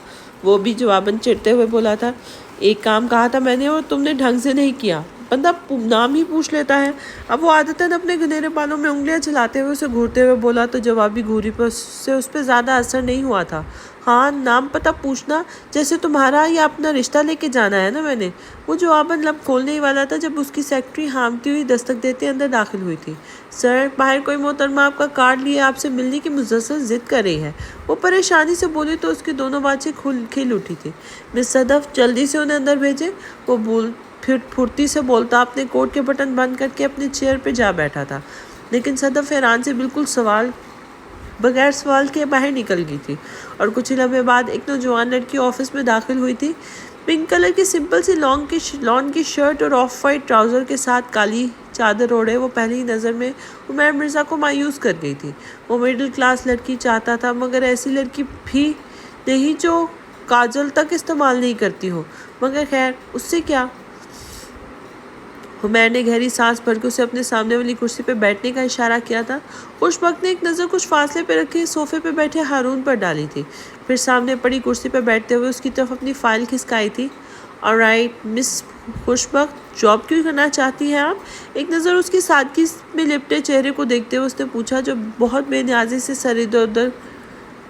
وہ بھی جواباً چڑھتے ہوئے بولا تھا۔ ایک کام کہا تھا میں نے اور تم نے ڈھنگ سے نہیں کیا، بندہ نام ہی پوچھ لیتا ہے۔ اب وہ عادتاً اپنے گنہرے بالوں میں انگلیاں چلاتے ہوئے اسے گھورتے ہوئے بولا تو جوابی گھوری پر سے اس پہ زیادہ اثر نہیں ہوا تھا۔ ہاں نام پتہ پوچھنا جیسے تمہارا یا اپنا رشتہ لے کے جانا ہے نا میں نے۔ وہ جواباً لب کھولنے ہی والا تھا جب اس کی سیکرٹری ہانکتی ہوئی دستک دیتے اندر داخل ہوئی تھی۔ سر باہر کوئی محترمہ آپ کا کارڈ لیے آپ سے ملنے کی مسلسل ضد کر رہی ہے، وہ پریشانی سے بولی تو اس کی دونوں باتیں کھل اٹھی تھی۔ مس صدف جلدی سے انہیں اندر بھیجے، وہ پھر پھرتی سے بولتا اپنے کوٹ کے بٹن بند کر کے اپنی چیئر پہ جا بیٹھا تھا، لیکن صدف حیران سے بالکل بغیر سوال کے باہر نکل گئی تھی اور کچھ ہی لمحے بعد ایک نوجوان لڑکی آفس میں داخل ہوئی تھی۔ پنک کلر کی سمپل سی لان کی شرٹ اور آف وائٹ ٹراؤزر کے ساتھ کالی چادر اوڑھے وہ پہلی ہی نظر میں عمیر مرزا کو مایوس کر گئی تھی۔ وہ مڈل کلاس لڑکی چاہتا تھا، مگر ایسی لڑکی بھی نہیں جو کاجل تک استعمال نہیں کرتی ہو، مگر خیر اس سے کیا۔ عمیر نے گہری سانس بھر کے اسے اپنے سامنے والی کرسی پہ بیٹھنے کا اشارہ کیا تھا۔ خوشبخت نے ایک نظر کچھ فاصلے پہ رکھے صوفے پہ بیٹھے ہارون پر ڈالی تھی، پھر سامنے پڑی کرسی پہ بیٹھتے ہوئے اس کی طرف اپنی فائل کھسکائی تھی۔ آلرائٹ مس خوشبخت، جاب کیوں کرنا چاہتی ہیں آپ؟ ایک نظر اس کی سادگی میں لپٹے چہرے کو دیکھتے ہوئے اس نے پوچھا، جو بہت بے نیازی سے سر ادھر ادھر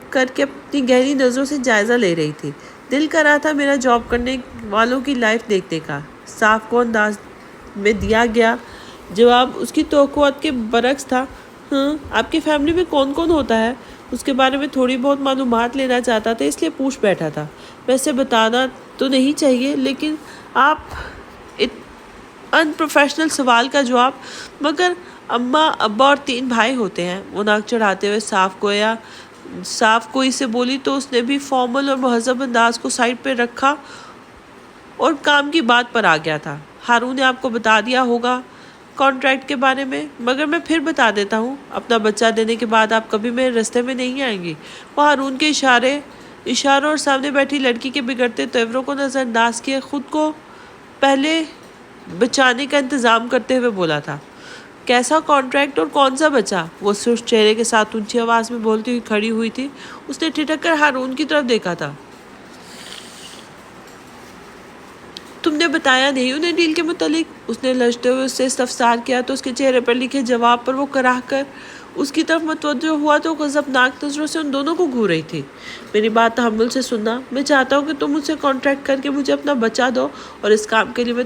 کر کے اپنی گہری نظروں سے جائزہ لے رہی تھی۔ دل کر رہا تھا میرا جاب کرنے والوں کی لائف دیکھنے کا۔ صاف کو انداز میں دیا گیا جواب اس کی توقعات کے برعکس تھا۔ ہاں آپ کی فیملی میں کون کون ہوتا ہے؟ اس کے بارے میں تھوڑی بہت معلومات لینا چاہتا تھا، اس لیے پوچھ بیٹھا تھا۔ ویسے بتانا تو نہیں چاہیے، لیکن آپ ان پروفیشنل سوال کا جواب۔ مگر اماں ابا اور 3 بھائی ہوتے ہیں، وہ ناک چڑھاتے ہوئے صاف کوئی سے بولی تو اس نے بھی فارمل اور مہذب انداز کو سائڈ پہ رکھا اور کام کی بات پر آ گیا تھا۔ ہارون نے آپ کو بتا دیا ہوگا کانٹریکٹ کے بارے میں، مگر میں پھر بتا دیتا ہوں، اپنا بچہ دینے کے بعد آپ کبھی میرے راستے میں نہیں آئیں گی۔ وہ ہارون کے اشاروں اور سامنے بیٹھی لڑکی کے بگڑتے تیوروں کو نظر انداز کیے خود کو پہلے بچانے کا انتظام کرتے ہوئے بولا تھا۔ کیسا کانٹریکٹ اور کون سا بچہ؟ وہ سست چہرے کے ساتھ اونچی آواز میں بولتی ہوئی کھڑی ہوئی تھی۔ اس نے ٹھٹک کر ہارون کی طرف دیکھا تھا۔ تم نے بتایا نہیں انہیں ڈیل کے متعلق؟ اس نے لرزتے ہوئے اس سے استفسار کیا تو اس کے چہرے پر لکھے جواب پر وہ کراہ کر اس کی طرف متوجہ ہوا تو غضبناک نظروں سے ان دونوں کو گھور رہی تھی۔ میری بات تحمل سے سننا، میں چاہتا ہوں کہ تم مجھ سے کانٹریکٹ کر کے مجھے اپنا بچہ دو اور اس کام کے لیے میں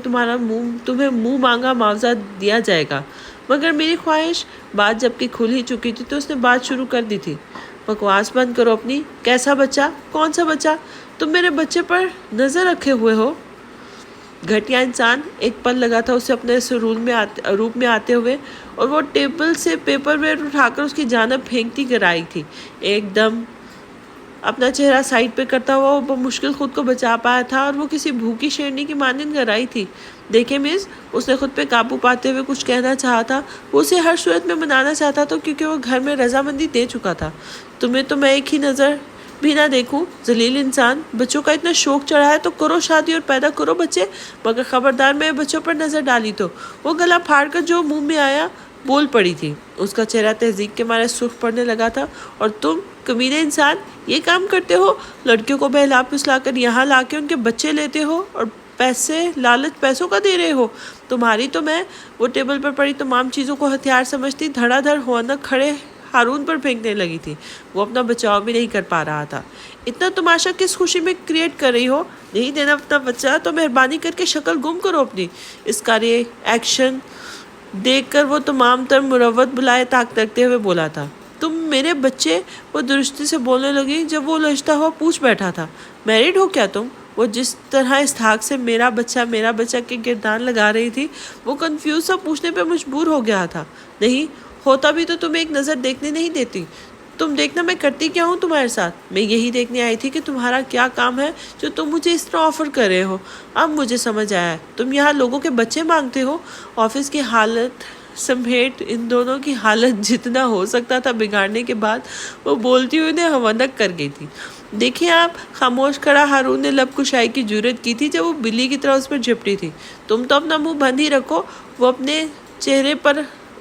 تمہیں منہ مانگا معاوضہ دیا جائے گا، مگر میری خواہش۔ بات جب کہ کھل ہی چکی تھی تو اس نے بات شروع کر دی تھی۔ بکواس بند کرو اپنی۔ کیسا بچہ؟ کون سا بچہ؟ تم میرے بچے پر نظر رکھے ہوئے ہو؟ گھٹیا انسان۔ ایک پل لگا تھا اسے اپنے اس روپ میں آتے ہوئے، اور وہ ٹیبل سے پیپر ویٹ اٹھا کر اس کی جانب پھینکتی گر آئی تھی۔ ایک دم اپنا چہرہ سائڈ پہ کرتا ہوا وہ بمشکل خود کو بچا پایا تھا، اور وہ کسی بھوکی شیرنی کی مانند گر آئی تھی۔ دیکھیں مس، اس نے خود پہ قابو پاتے ہوئے کچھ کہنا چاہا تھا۔ وہ اسے ہر صورت میں منانا چاہتا تھا کیونکہ وہ گھر میں رضامندی دے چکا تھا۔ تمہیں تو میں ایک ہی نظر بھی نہ دیکھوں، ذلیل انسان۔ بچوں کا اتنا شوق چڑھا ہے تو کرو شادی اور پیدا کرو بچے، مگر خبردار میں بچوں پر نظر ڈالی تو۔ وہ گلا پھاڑ کر جو منہ میں آیا بول پڑی تھی۔ اس کا چہرہ تہذیب کے مارے سرخ پڑنے لگا تھا۔ اور تم کمینے انسان یہ کام کرتے ہو؟ لڑکیوں کو بہلا پھسلا کر یہاں لا کے ان کے بچے لیتے ہو اور لالچ پیسوں کا دے رہے ہو؟ تمہاری تو میں… وہ ٹیبل پر پڑی تمام چیزوں کو ہتھیار سمجھتی دھڑا دھڑ ہونک کھڑے ہارون پر پھینکنے لگی تھی۔ وہ اپنا بچاؤ بھی نہیں کر پا رہا تھا۔ اتنا تماشا کس خوشی میں کریٹ کر رہی ہو؟ نہیں دینا اپنا بچہ تو مہربانی کر کے شکل گم کرو اپنی۔ اس کا ایکشن دیکھ کر وہ تمام تر مروت بلائے طاقت رکھتے ہوئے بولا تھا۔ تم میرے بچے… وہ درستی سے بولنے لگی جب وہ لجتا ہوا پوچھ بیٹھا تھا۔ میرڈ ہو کیا تم؟ وہ جس طرح استحقاق سے میرا بچہ کے گردان لگا رہی تھی، وہ کنفیوز سا پوچھنے پہ مجبور ہو گیا تھا۔ نہیں ہوتا بھی تو تمہیں ایک نظر دیکھنے نہیں دیتی۔ تم دیکھنا میں کرتی کیا ہوں تمہارے ساتھ؟ میں یہی دیکھنے آئی تھی کہ تمہارا کیا کام ہے جو تم مجھے اس طرح آفر کر رہے ہو۔ اب مجھے سمجھ آیا ہے، تم یہاں لوگوں کے بچے مانگتے ہو۔ آفس کی حالت سمیت ان دونوں کی حالت جتنا ہو سکتا تھا بگاڑنے کے بعد وہ بولتی ہوئی انہیں ہونک کر گئی تھی۔ دیکھیں آپ، خاموش کھڑا ہارون نے لب کشائی کی جرات کی تھی جب وہ بلی کی طرح اس پر جھپٹی تھی۔ تم تو اپنا منہ بند ہی رکھو۔ وہ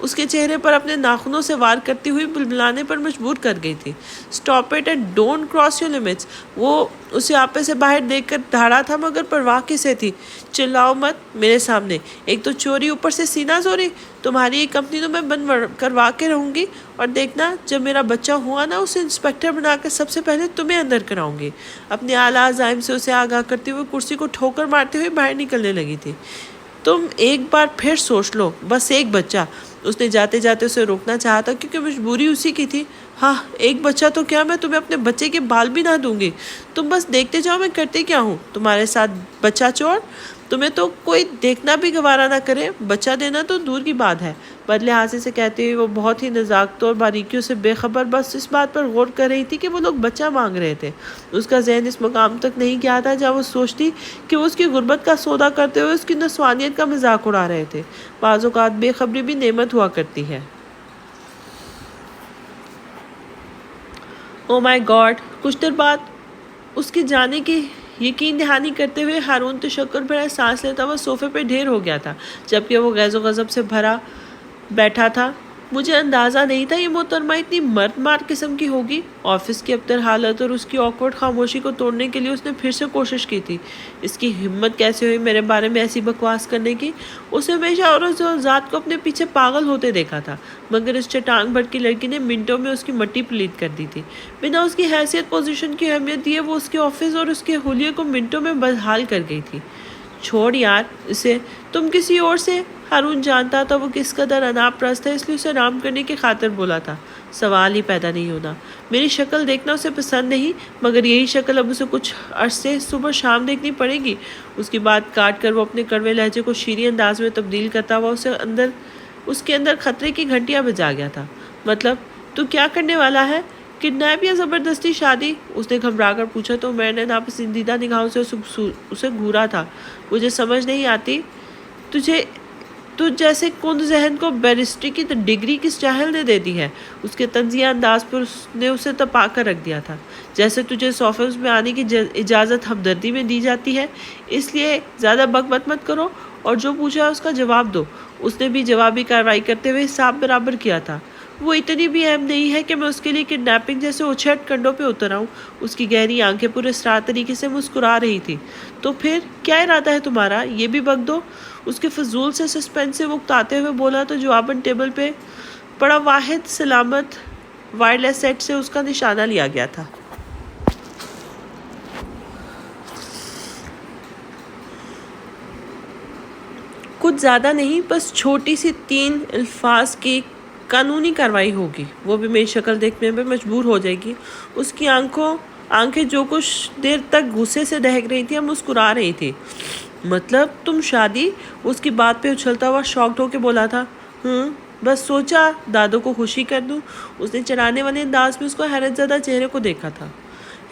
اس کے چہرے پر اپنے ناخنوں سے وار کرتی ہوئی بلبلانے پر مجبور کر گئی تھی۔ Stop it and don't cross your limits. وہ اسے آپے سے باہر دیکھ کر دھاڑا تھا مگر پرواہ کسے تھی۔ چلاؤ مت میرے سامنے، ایک تو چوری اوپر سے سینہ زوری۔ تمہاری یہ کمپنی تو میں بند کروا کے رہوں گی، اور دیکھنا جب میرا بچہ ہوا نا اسے انسپیکٹر بنا کر سب سے پہلے تمہیں اندر کراؤں گی۔ اپنے اعلیٰ عزائم سے اسے آگاہ کرتے ہوئے کرسی کو ٹھوکر مارتے ہوئے باہر نکلنے لگی تھی۔ تم ایک بار پھر سوچ لو، بس ایک بچہ۔ اس نے جاتے جاتے اسے روکنا چاہا تھا کیونکہ مجبوری اسی کی تھی۔ ہاں ایک بچہ تو کیا، میں تمہیں اپنے بچے کے بال بھی نہ دوں گی۔ تم بس دیکھتے جاؤ میں کرتے کیا ہوں تمہارے ساتھ بچہ چور۔ تمہیں تو کوئی دیکھنا بھی گوارا نہ کرے، بچہ دینا تو دور کی بات ہے۔ بدلے ہاتھے سے کہتے ہوئے وہ بہت ہی نزاکتوں اور باریکیوں سے بے خبر بس اس بات پر غور کر رہی تھی کہ وہ لوگ بچہ مانگ رہے تھے۔ اس کا ذہن اس مقام تک نہیں گیا تھا جہاں وہ سوچتی کہ وہ اس کی غربت کا سودا کرتے ہوئے اس کی نسوانیت کا مذاق اڑا رہے تھے۔ بعض اوقات بے خبری بھی نعمت ہوا کرتی ہے۔ او مائی گاڈ! کچھ دیر بعد اس کے جانے کی یقین دہانی کرتے ہوئے ہارون تشکر بھرا سانس لیتا ہوا صوفے پہ ڈھیر ہو گیا تھا، جبکہ وہ غیظ و غضب سے بھرا بیٹھا تھا۔ مجھے اندازہ نہیں تھا یہ محترمہ اتنی مرد مار قسم کی ہوگی۔ آفس کی ابتر حالت اور اس کی آکورڈ خاموشی کو توڑنے کے لیے اس نے پھر سے کوشش کی تھی۔ اس کی ہمت کیسے ہوئی میرے بارے میں ایسی بکواس کرنے کی؟ اسے ہمیشہ عورت ذات کو اپنے پیچھے پاگل ہوتے دیکھا تھا، مگر اس چٹان بھر کی لڑکی نے منٹوں میں اس کی مٹی پلیت کر دی تھی۔ بنا اس کی حیثیت پوزیشن کی اہمیت دیے وہ اس کے آفس اور اس کے حلیے کو منٹوں میں بدحال کر گئی تھی۔ چھوڑ یار اسے، تم کسی اور سے… ہارون جانتا تھا وہ کس قدر اناپ پرست ہے، اس لیے اسے آرام کرنے کی خاطر بولا تھا۔ سوال ہی پیدا نہیں ہونا۔ میری شکل دیکھنا اسے پسند نہیں، مگر یہی شکل اب اسے کچھ عرصے صبح شام دیکھنی پڑے گی۔ اس کی بات کاٹ کر وہ اپنے کڑوے لہجے کو شیریں انداز میں تبدیل کرتا ہوا اس کے اندر خطرے کی گھنٹیاں بجا گیا تھا۔ مطلب تو کیا کرنے والا ہے؟ کڈنیپ یا زبردستی شادی؟ اس نے گھبرا کر پوچھا تو میں نے ناپسندیدہ نگاہوں سے اسے گھورا تھا۔ مجھے سمجھ نہیں آتی تجھ جیسے کند ذہن کو بیرسٹری کی ڈگری کس جاہل نے دے دی ہے؟ اس کے طنزیہ انداز پر اس نے اسے تپا کر رکھ دیا تھا۔ جیسے تجھے اس آفس میں آنے کی اجازت ہمدردی میں دی جاتی ہے، اس لیے زیادہ بک بک مت کرو اور جو پوچھا اس کا جواب دو۔ اس نے بھی جوابی کارروائی کرتے ہوئے حساب برابر کیا تھا۔ وہ اتنی بھی اہم نہیں ہے کہ میں اس کے لیے کڈنیپنگ جیسے اچھٹ کنڈوں پہ اتر آؤں۔ اس کی گہری آنکھیں پورے اسرار طریقے سے مسکرا رہی تھی۔ تو پھر کیا ارادہ ہے تمہارا؟ یہ بھی بک دو؟ اس کے فضول سے سسپینس سے وہ اکتاتے ہوئے بولا تو جواباً ٹیبل پہ پڑا واحد سلامت وائرلیس سیٹ سے اس کا نشانہ لیا گیا تھا۔ کچھ زیادہ نہیں، بس چھوٹی سی 3 الفاظ کی قانونی کارروائی ہوگی۔ وہ بھی میری شکل دیکھنے پہ مجبور ہو جائے گی۔ اس کی آنکھیں جو کچھ دیر تک غصے سے دہک رہی تھی اب مسکرا رہی تھی۔ مطلب تم شادی؟ اس کی بات پہ اچھلتا ہوا شاکڈ ہو کے بولا تھا۔ بس سوچا دادو کو خوشی کر دوں۔ اس نے چڑھانے والے انداز میں اس کو حیرت زدہ چہرے کو دیکھا تھا۔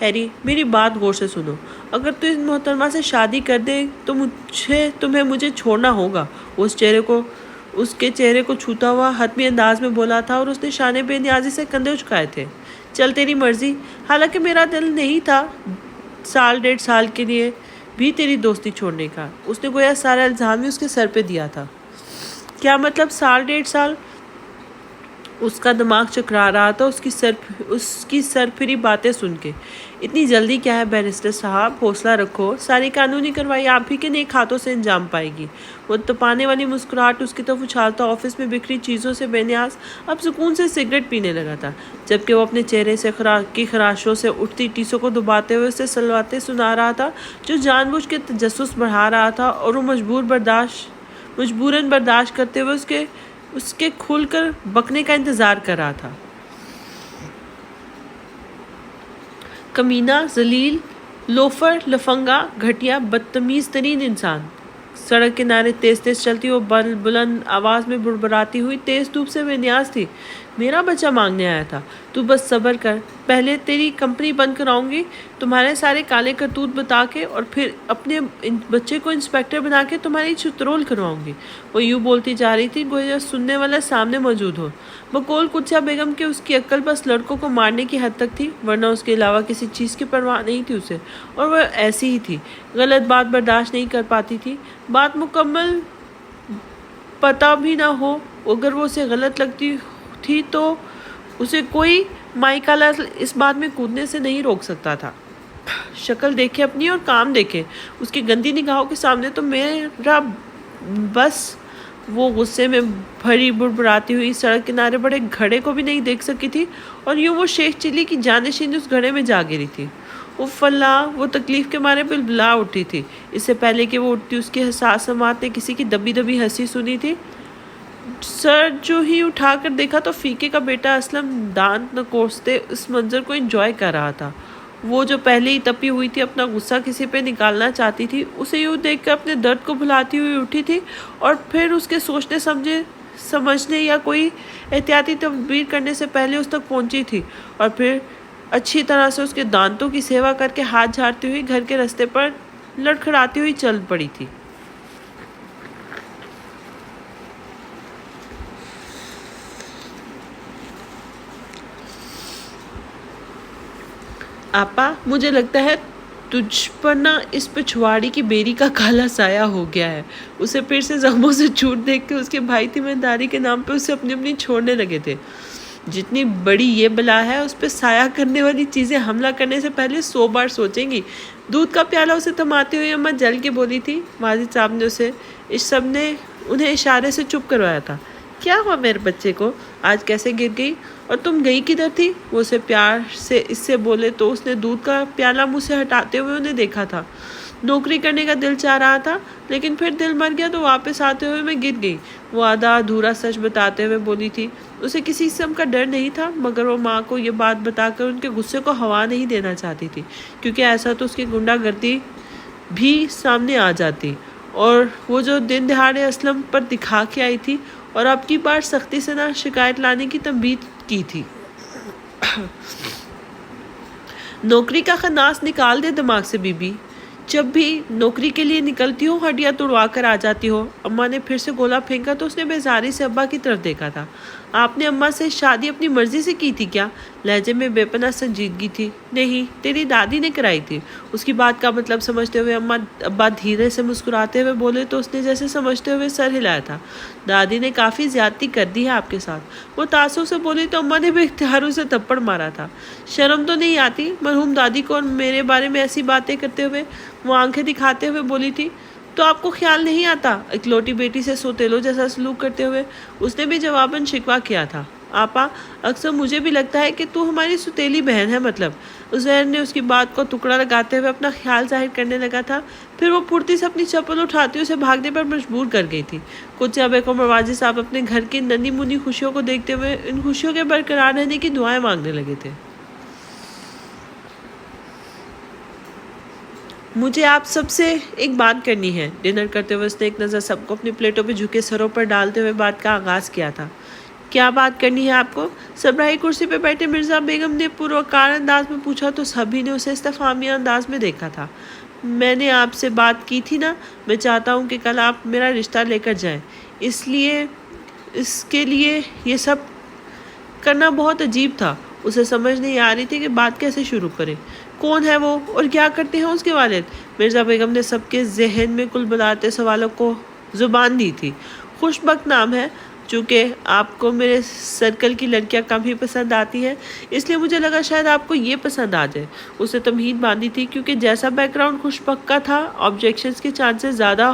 ہیری، میری بات غور سے سنو۔ اگر تو اس محترمہ سے شادی کر دے تو تمہیں مجھے چھوڑنا ہوگا۔ اس کے چہرے کو چھوتا ہوا حتمی انداز میں بولا تھا اور اس نے شانے بے نیازی سے کندھے اچکائے تھے۔ چل تیری مرضی۔ حالانکہ میرا دل نہیں تھا 1.5 سال کے لیے بھی تیری دوستی چھوڑنے کا۔ اس نے گویا سارا الزام ہی اس کے سر پہ دیا تھا۔ کیا مطلب 1.5 سال؟ اس کا دماغ چکرا رہا تھا اس کی سرپھری باتیں سن کے۔ اتنی جلدی کیا ہے بیرسٹر صاحب، حوصلہ رکھو، ساری قانونی کارروائی آپ ہی کے نیک ہاتھوں سے انجام پائے گی۔ وہ تپانے والی مسکراہٹ اس کی طرف اچھالتا آفس میں بکھری چیزوں سے بے نیاز اب سکون سے سگریٹ پینے لگا تھا، جبکہ وہ اپنے چہرے سے کی خراشوں سے اٹھتی ٹیسوں کو دباتے ہوئے اسے سلواتیں سنا رہا تھا جو جان بوجھ کے تجسس بڑھا رہا تھا، اور وہ مجبوراً برداشت کرتے ہوئے اس کے کھل کر بکنے کا انتظار کر رہا تھا۔ کمینہ، ذلیل، لوفر، لفنگا، گھٹیا، بدتمیز ترین انسان۔ سڑک کنارے تیز تیز چلتی وہ بلند آواز میں بڑبڑاتی ہوئی تیز دھوپ سے بے نیاز تھی۔ میرا بچہ مانگنے آیا تھا، تو بس صبر کر، پہلے تیری کمپنی بند کراؤں گی، تمہارے سارے کالے کرتوت بتا کے، اور پھر اپنے بچے کو انسپیکٹر بنا کے تمہاری چترول کرواؤں گی۔ وہ یوں بولتی جا رہی تھی گویا سننے والا سامنے موجود ہو۔ بقول قدسیہ بیگم کہ اس کی عقل بس لڑکوں کو مارنے کی حد تک تھی، ورنہ اس کے علاوہ کسی چیز کی پرواہ نہیں تھی اسے، اور وہ ایسی ہی تھی، غلط بات برداشت نہیں کر پاتی تھی، بات مکمل پتہ بھی نہ ہو، اگر وہ اسے غلط لگتی تھی تو اسے کوئی مائی کالا اس بات میں کودنے سے نہیں روک سکتا تھا۔ شکل دیکھے اپنی اور کام دیکھے اس کی گندی نگاہوں کے سامنے تو میرا بس۔ وہ غصے میں بھری بڑبڑاتی ہوئی سڑک کنارے بڑے گھڑے کو بھی نہیں دیکھ سکی تھی، اور یوں وہ شیخ چلی کی جانشین اس گھڑے میں جا گری تھی۔ اف اللہ، وہ تکلیف کے مارے بلبلا اٹھی تھی۔ اس سے پہلے کہ وہ اٹھتی اس کی حساس سماعت نے کسی کی دبی دبی ہنسی سنی تھی۔ سر جو ہی اٹھا کر دیکھا تو فیقے کا بیٹا اسلم دانت نہ کوستے اس منظر کو انجوائے کر رہا تھا۔ وہ جو پہلے ہی تپی ہوئی تھی، اپنا غصہ کسی پہ نکالنا چاہتی تھی، اسے یوں دیکھ کر اپنے درد کو بھلاتی ہوئی اٹھی تھی، اور پھر اس کے سوچنے سمجھنے یا کوئی احتیاطی تدبیر کرنے سے پہلے اس تک پہنچی تھی، اور پھر اچھی طرح سے اس کے دانتوں کی سیوا کر کے ہاتھ جھاڑتی ہوئی گھر کے رستے پر لڑکھڑاتی ہوئی چل پڑی تھی۔ آپا، مجھے لگتا ہے تجھ پر نہ اس پچھواڑی کی بیری کا کالا سایہ ہو گیا ہے۔ اسے پھر سے زخموں سے چوٹ دیکھ کے اس کے بھائی تیمارداری کے نام پہ اسے اپنی چھوڑنے لگے تھے۔ جتنی بڑی یہ بلا ہے، اس پہ سایہ کرنے والی چیزیں حملہ کرنے سے پہلے 100 بار سوچیں گی۔ دودھ کا پیالہ اسے تھماتے ہوئے اماں جل کے بولی تھی۔ ماجد صاحب نے اس سب نے انہیں اشارے سے چپ کروایا تھا۔ کیا ہوا میرے بچے کو؟ آج کیسے گر گئی؟ اور تم گئی کدھر تھی؟ وہ اسے پیار سے اس سے بولے تو اس نے دودھ کا پیالہ منہ سے ہٹاتے ہوئے انہیں دیکھا تھا۔ نوکری کرنے کا دل چاہ رہا تھا، لیکن پھر دل مر گیا تو واپس آتے ہوئے میں گر گئی، وہ آدھا ادھورا سچ بتاتے ہوئے بولی تھی۔ اسے کسی قسم کا ڈر نہیں تھا، مگر وہ ماں کو یہ بات بتا کر ان کے غصے کو ہوا نہیں دینا چاہتی تھی، کیونکہ ایسا تو اس کی غنڈہ گردی بھی سامنے آ جاتی، اور وہ جو دن دہاڑے اسلم پر دکھا کے آئی تھی، اور اب کی بار سختی سے نہ شکایت لانے کی تنبیہ کی تھی۔ نوکری کا خناس نکال دے دماغ سے بی بی، جب بھی نوکری کے لیے نکلتی ہو ہڈیاں توڑوا کر آ جاتی ہو۔ اماں نے پھر سے گولا پھینکا تو اس نے بیزاری سے ابا کی طرف دیکھا تھا۔ آپ نے اماں سے شادی اپنی مرضی سے کی تھی کیا؟ لہجے میں بے پناہ سنجیدگی تھی۔ نہیں، تیری دادی نے کرائی تھی۔ اس کی بات کا مطلب سمجھتے ہوئے ابا دھیرے سے مسکراتے ہوئے بولے تو اس نے جیسے سمجھتے ہوئے سر ہلایا تھا۔ دادی نے کافی زیادتی کر دی ہے آپ کے ساتھ، وہ تعصب سے بولی تو اماں نے بے اختیار اسے تھپڑ مارا تھا۔ شرم تو نہیں آتی مرحوم دادی کو اور میرے بارے میں ایسی باتیں کرتے ہوئے؟ وہ آنکھیں دکھاتے ہوئے بولی تھی۔ تو آپ کو خیال نہیں آتا؟ اکلوٹی بیٹی سے سوتیلوں جیسا سلوک کرتے ہوئے اس نے بھی جواباً شکوہ کیا تھا۔ آپا اکثر مجھے بھی لگتا ہے کہ تو ہماری ستیلی بہن ہے مطلب۔ عزیر نے اس کی بات کو ٹکڑا لگاتے ہوئے اپنا خیال ظاہر کرنے لگا تھا۔ پھر وہ پھرتی سے اپنی چپل اٹھاتی اسے بھاگنے پر مجبور کر گئی تھی۔ قدسیہ بیگم اور واجد صاحب اپنے گھر کی ننھی منھی خوشیوں کو دیکھتے ہوئے ان خوشیوں کے برقرار رہنے کی دعائیں مانگنے لگے تھے۔ مجھے آپ سب سے ایک بات کرنی ہے۔ ڈنر کرتے ہوئے اس نے ایک نظر سب کو اپنی پلیٹوں پہ جھکے سروں پر ڈالتے ہوئے بات کا آغاز کیا تھا۔ کیا بات کرنی ہے آپ کو؟ صبرائی کرسی پہ بیٹھے مرزا بیگم نے پروکار انداز میں پوچھا تو سبھی نے اسے استفہامیہ انداز میں دیکھا تھا۔ میں نے آپ سے بات کی تھی نا، میں چاہتا ہوں کہ کل آپ میرا رشتہ لے کر جائیں، اس کے لیے یہ سب کرنا بہت عجیب تھا۔ اسے سمجھ نہیں آ رہی تھی کہ بات کیسے شروع کرے۔ کون ہے وہ اور کیا کرتے ہیں اس کے والد؟ مرزا بیگم نے سب کے ذہن میں کل بلاتے سوالوں کو زبان دی تھی۔ خوشبخت نام ہے، چونکہ آپ کو میرے سرکل کی لڑکیاں کم ہی پسند آتی ہیں، اس لیے مجھے لگا شاید آپ کو یہ پسند آ جائے۔ اسے تمہید باندھی تھی کیونکہ جیسا بیک گراؤنڈ خوشبخت کا تھا، آبجیکشنز کے چانسز زیادہ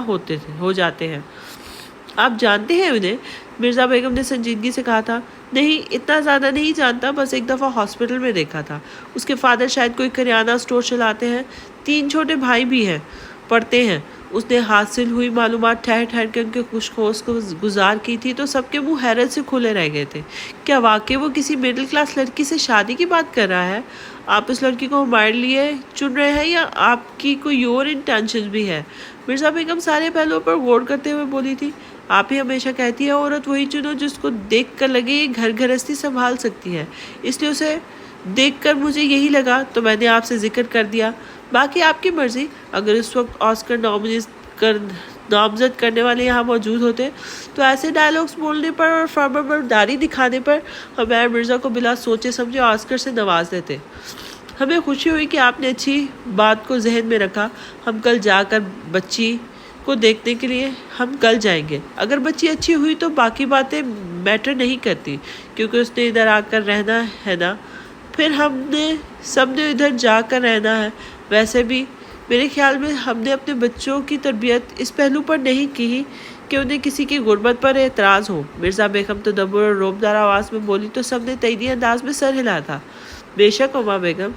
ہو جاتے ہیں۔ آپ جانتے ہیں انہیں؟ مرزا بیگم نے سنجیدگی سے کہا تھا۔ نہیں، اتنا زیادہ نہیں جانتا، بس ایک دفعہ ہاسپٹل میں دیکھا تھا۔ اس کے فادر شاید کوئی کریانہ اسٹور چلاتے ہیں، 3 چھوٹے بھائی بھی ہیں، پڑھتے ہیں۔ اس نے حاصل ہوئی معلومات ٹھہر ٹھہر کے ان کے خوش کو گزار کی تھی تو سب کے منہ حیرت سے کھلے رہ گئے تھے۔ کیا واقعی وہ کسی مڈل کلاس لڑکی سے شادی کی بات کر رہا ہے؟ آپ اس لڑکی کو ہمارے لیے چن رہے ہیں یا آپ کی کوئی اور انٹینشن بھی ہے؟ مرزا بیگم سارے پہلوؤں پر غور کرتے ہوئے بولی تھی۔ آپ ہی ہمیشہ کہتی ہے عورت وہی چنو جس کو دیکھ کر لگے یہ گھر گھرستی سنبھال سکتی ہے، اس لیے اسے دیکھ کر مجھے یہی لگا تو میں نے آپ سے ذکر کر دیا۔ باقی آپ کی مرضی۔ اگر اس وقت آسکر نامزد کرنے والے یہاں موجود ہوتے تو ایسے ڈائلاگز بولنے پر اور فرمانبرداری دکھانے پر ہمارے مرزا کو بلا سوچے سمجھے آسکر سے نواز دیتے۔ ہمیں خوشی ہوئی کہ آپ نے اچھی بات کو ذہن میں رکھا۔ ہم کل جا کر بچی کو دیکھنے کے لیے ہم کل جائیں گے۔ اگر بچی اچھی ہوئی تو باقی باتیں میٹر نہیں کرتی، کیونکہ اس نے ادھر آ کر رہنا ہے نا، پھر سب نے ادھر جا کر رہنا ہے۔ ویسے بھی میرے خیال میں ہم نے اپنے بچوں کی تربیت اس پہلو پر نہیں کی کہ انہیں کسی کی غربت پر اعتراض ہو۔ مرزا بیگم تدبر اور روبدار آواز میں بولی تو سب نے تائیدی انداز میں سر ہلا تھا۔ بے شک اما بیگم،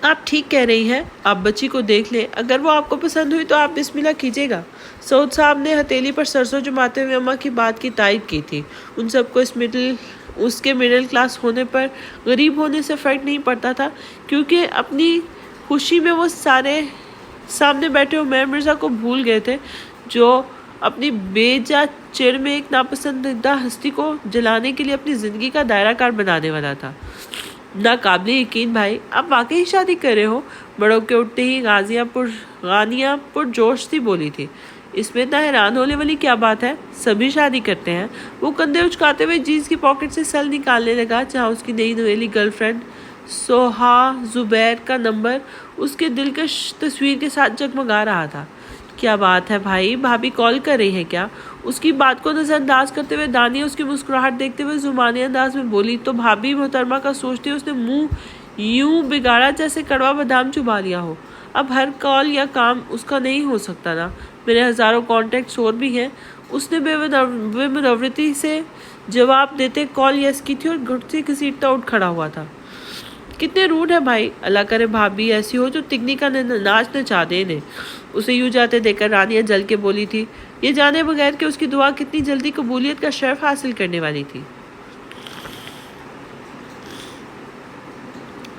آپ ٹھیک کہہ رہی ہیں، آپ بچی کو دیکھ لیں، اگر وہ آپ کو پسند ہوئی تو آپ بسم اللہ کیجیے گا۔ سعود صاحب نے ہتھیلی پر سرسوں جماتے ہوئے اماں کی بات کی تائید کی تھی۔ ان سب کو اس کے مڈل کلاس ہونے پر غریب ہونے سے فرق نہیں پڑتا تھا، کیونکہ اپنی خوشی میں وہ سارے سامنے بیٹھے عمیر مرزا کو بھول گئے تھے جو اپنی بے جا چڑ میں ایک ناپسندیدہ ہستی کو جلانے کے لیے اپنی زندگی کا دائرہ کار بنانے والا تھا۔ ناقابل یقین بھائی، آپ واقعی شادی کر رہے ہو؟ بڑوں کے اٹھتے ہی غانیہ پر جوش سی بولی تھی۔ اس میں اتنا حیران ہونے والی کیا بات ہے؟ سبھی شادی کرتے ہیں۔ وہ کندھے اچکاتے ہوئے جینس کی پاکٹ سے سل نکالنے لگا جہاں اس کی نئی نویلی گرل فرینڈ سوہا زبیر کا نمبر اس کے دلکش تصویر کے ساتھ جگمگا رہا تھا۔ کیا بات ہے بھائی، بھابھی کال کر رہی ہے کیا؟ اس کی بات کو نظر انداز کرتے ہوئے دانیہ اس کی مسکراہٹ دیکھتے ہوئے زمانے انداز میں بولی تو بھابھی محترمہ کا سوچتے اس نے منہ یوں بگاڑا جیسے کڑوا بادام چبا لیا ہو۔ اب ہر کال یا کام اس کا نہیں ہو سکتا نا، میرے ہزاروں کانٹیکٹس اور بھی ہیں۔ اس نے بے منورتی سے جواب دیتے کال یس کی تھی اور گھٹتی گھسیٹتا اٹھ کھڑا ہوا تھا۔ کتنے روڈ ہے بھائی، اللہ کرے بھابھی ایسی ہو جو تگنی کا ناچ نچا دے انہیں۔ اسے یوں جاتے دیکھ کر رانیہ جل کے بولی تھی، یہ جانے بغیر کہ اس کی دعا کتنی جلدی قبولیت کا شرف حاصل کرنے والی تھی۔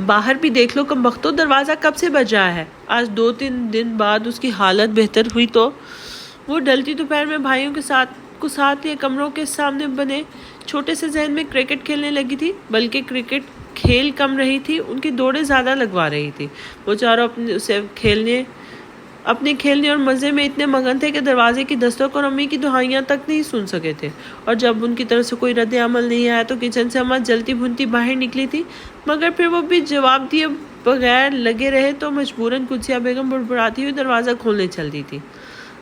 باہر بھی دیکھ لو کمبختو، دروازہ کب سے بج رہا ہے؟ آج 2-3 دن بعد اس کی حالت بہتر ہوئی تو وہ ڈلتی دوپہر میں بھائیوں کے ساتھ لیے کمروں کے سامنے بنے چھوٹے سے ذہن میں کرکٹ کھیلنے لگی تھی، بلکہ کرکٹ کھیل کم رہی تھی، ان کی دوڑیں زیادہ لگوا رہی تھی۔ وہ چاروں اپنے کھیلنے اور مزے میں اتنے مگن تھے کہ دروازے کی دستک اور امی کی دہائیاں تک نہیں سن سکے تھے، اور جب ان کی طرف سے کوئی رد عمل نہیں آیا تو کچن سے اماں جلتی بھنتی باہر نکلی تھی، مگر پھر وہ بھی جواب دیے بغیر لگے رہے تو مجبوراً قدسیہ بیگم بڑبڑاتی ہوئی دروازہ کھولنے چل دی تھی۔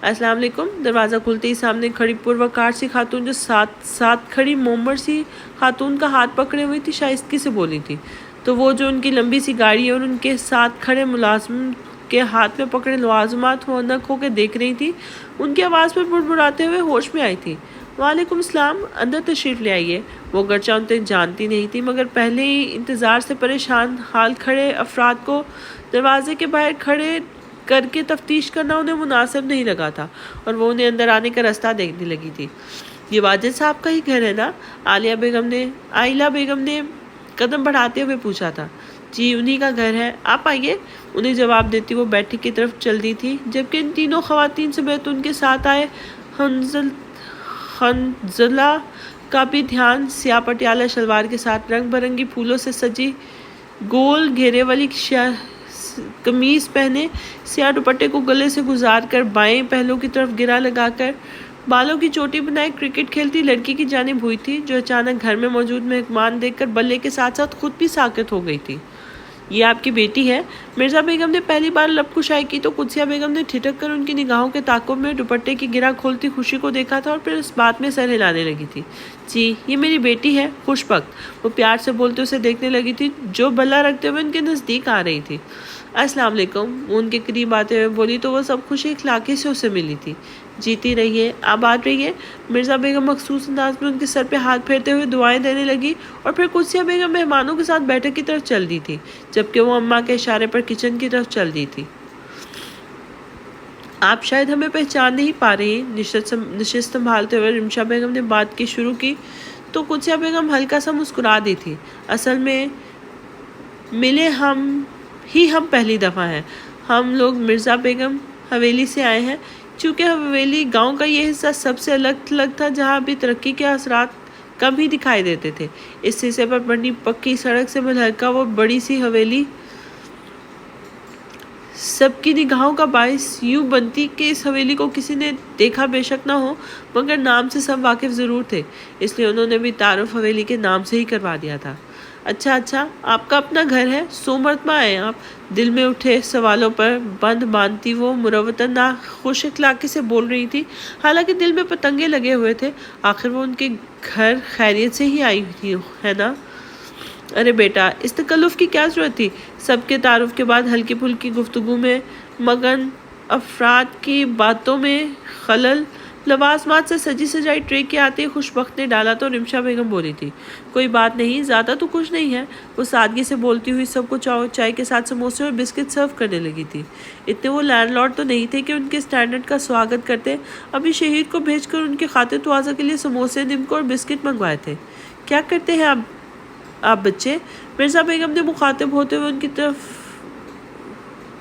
السلام علیکم۔ دروازہ کھلتے ہی سامنے کھڑی پروکار سی خاتون جو ساتھ کھڑی مومر سی خاتون کا ہاتھ پکڑے ہوئی تھی شائستگی سے بولی تھی، تو وہ جو ان کی لمبی سی گاڑی اور ان کے ساتھ کھڑے ملازم کے ہاتھ میں پکڑے لوازمات ہونک ہو کے دیکھ رہی تھی، ان کی آواز پر بڑبڑاتے ہوئے ہوش میں آئی تھی۔ وعلیکم السلام، اندر تشریف لے آئیے۔ وہ گرچہ ان تک جانتی نہیں تھی مگر پہلے ہی انتظار سے پریشان حال کھڑے افراد کو دروازے کے باہر کھڑے کر کے تفتیش کرنا انہیں مناسب نہیں لگا تھا، اور وہ انہیں اندر آنے کا راستہ دیکھنے لگی تھی۔ یہ واجد صاحب کا ہی گھر ہے نا؟ عائلہ بیگم نے قدم بڑھاتے ہوئے پوچھا تھا۔ جی انہی کا گھر ہے، آپ آئیے، انہیں جواب دیتی وہ بیٹھک کی طرف چل دی تھی، جبکہ ان تینوں خواتین سمیت ان کے ساتھ آئے حنظلہ کا بھی دھیان سیاہ پٹیالہ شلوار کے ساتھ رنگ برنگی پھولوں سے سجی گول گھیرے والی قمیض پہنے، سیاہ دوپٹے کو گلے سے گزار کر بائیں پہلو کی طرف گرا لگا کر بالوں کی چوٹی بنائے کرکٹ کھیلتی لڑکی کی جانب ہوئی تھی، جو اچانک گھر میں موجود مہمان دیکھ کر بلے کے ساتھ ساتھ خود بھی ساکت ہو گئی تھی۔ یہ آپ کی بیٹی ہے؟ مرزا بیگم نے پہلی بار لب کشائی کی تو قدسیہ بیگم نے ٹھٹک کر ان کی نگاہوں کے تعاقب میں دوپٹے کی گرہ کھولتی خوشی کو دیکھا تھا، اور پھر اس بات میں سر ہلانے لگی تھی۔ جی یہ میری بیٹی ہے، خوش بخت، وہ پیار سے بولتے اسے دیکھنے لگی تھی جو بلا رکھتے ہوئے ان کے نزدیک آ رہی تھی۔ السلام علیکم، وہ ان کے قریب آتے ہوئے بولی تو وہ سب خوش اخلاقی سے اسے ملی تھی۔ جیتی رہیے، آباد رہیے، مرزا بیگم مخصوص انداز میں ان کے سر پہ ہاتھ پھیرتے ہوئے دعائیں دینے لگی، اور پھر قدسیہ بیگم مہمانوں کے ساتھ بیٹھک کی طرف چل دی تھی، جبکہ وہ اماں کے اشارے پر کچن کی طرف چل دی تھی۔ آپ شاید ہمیں پہچان نہیں پا رہی، نشست سنبھالتے ہوئے رمشا بیگم نے بات کی شروع کی تو قدسیہ بیگم ہلکا سا مسکرا دی تھی۔ اصل میں ملے ہم پہلی دفعہ ہیں، ہم لوگ مرزا بیگم حویلی سے آئے ہیں۔ چونکہ حویلی گاؤں کا یہ حصہ سب سے الگ تھلگ تھا جہاں ابھی ترقی کے اثرات کم ہی دکھائی دیتے تھے، اس حصے پر بنی پکی سڑک سے ملحقہ وہ بڑی سی حویلی سب کی نگاہوں کا باعث یوں بنتی کہ اس حویلی کو کسی نے دیکھا بے شک نہ ہو، مگر نام سے سب واقف ضرور تھے، اس لیے انہوں نے بھی تعارف حویلی کے نام سے ہی کروا دیا تھا۔ اچھا، آپ کا اپنا گھر ہے؟ 100 مرتبہ آئے آپ، دل میں اٹھے سوالوں پر بند باندھتی وہ مروتاً خوش اخلاقی سے بول رہی تھی، حالانکہ دل میں پتنگے لگے ہوئے تھے، آخر وہ ان کے گھر خیریت سے ہی آئی تھی ہے نا؟ ارے بیٹا، اس تکلف کی کیا ضرورت تھی؟ سب کے تعارف کے بعد ہلکی پھلکی گفتگو میں مگن افراد کی باتوں میں خلل لوازمات سے سجی سجائی ٹرے کے آتے خوش بخت نے ڈالا تو رمشا بیگم بولی تھی، کوئی بات نہیں، زیادہ تو کچھ نہیں ہے۔ وہ سادگی سے بولتی ہوئی سب کو چائے کے ساتھ سموسے اور بسکٹ سرو کرنے لگی تھی۔ اتنے وہ لینڈ لارڈ تو نہیں تھے کہ ان کے اسٹینڈرڈ کا سواگت کرتے، ابھی شہید کو بھیج کر ان کے خاطر تواضع کے لیے سموسے، نمکو اور بسکٹ منگوائے تھے۔ کیا کرتے ہیں آپ بچے؟ مرزا بیگم نے مخاطب ہوتے ہوئے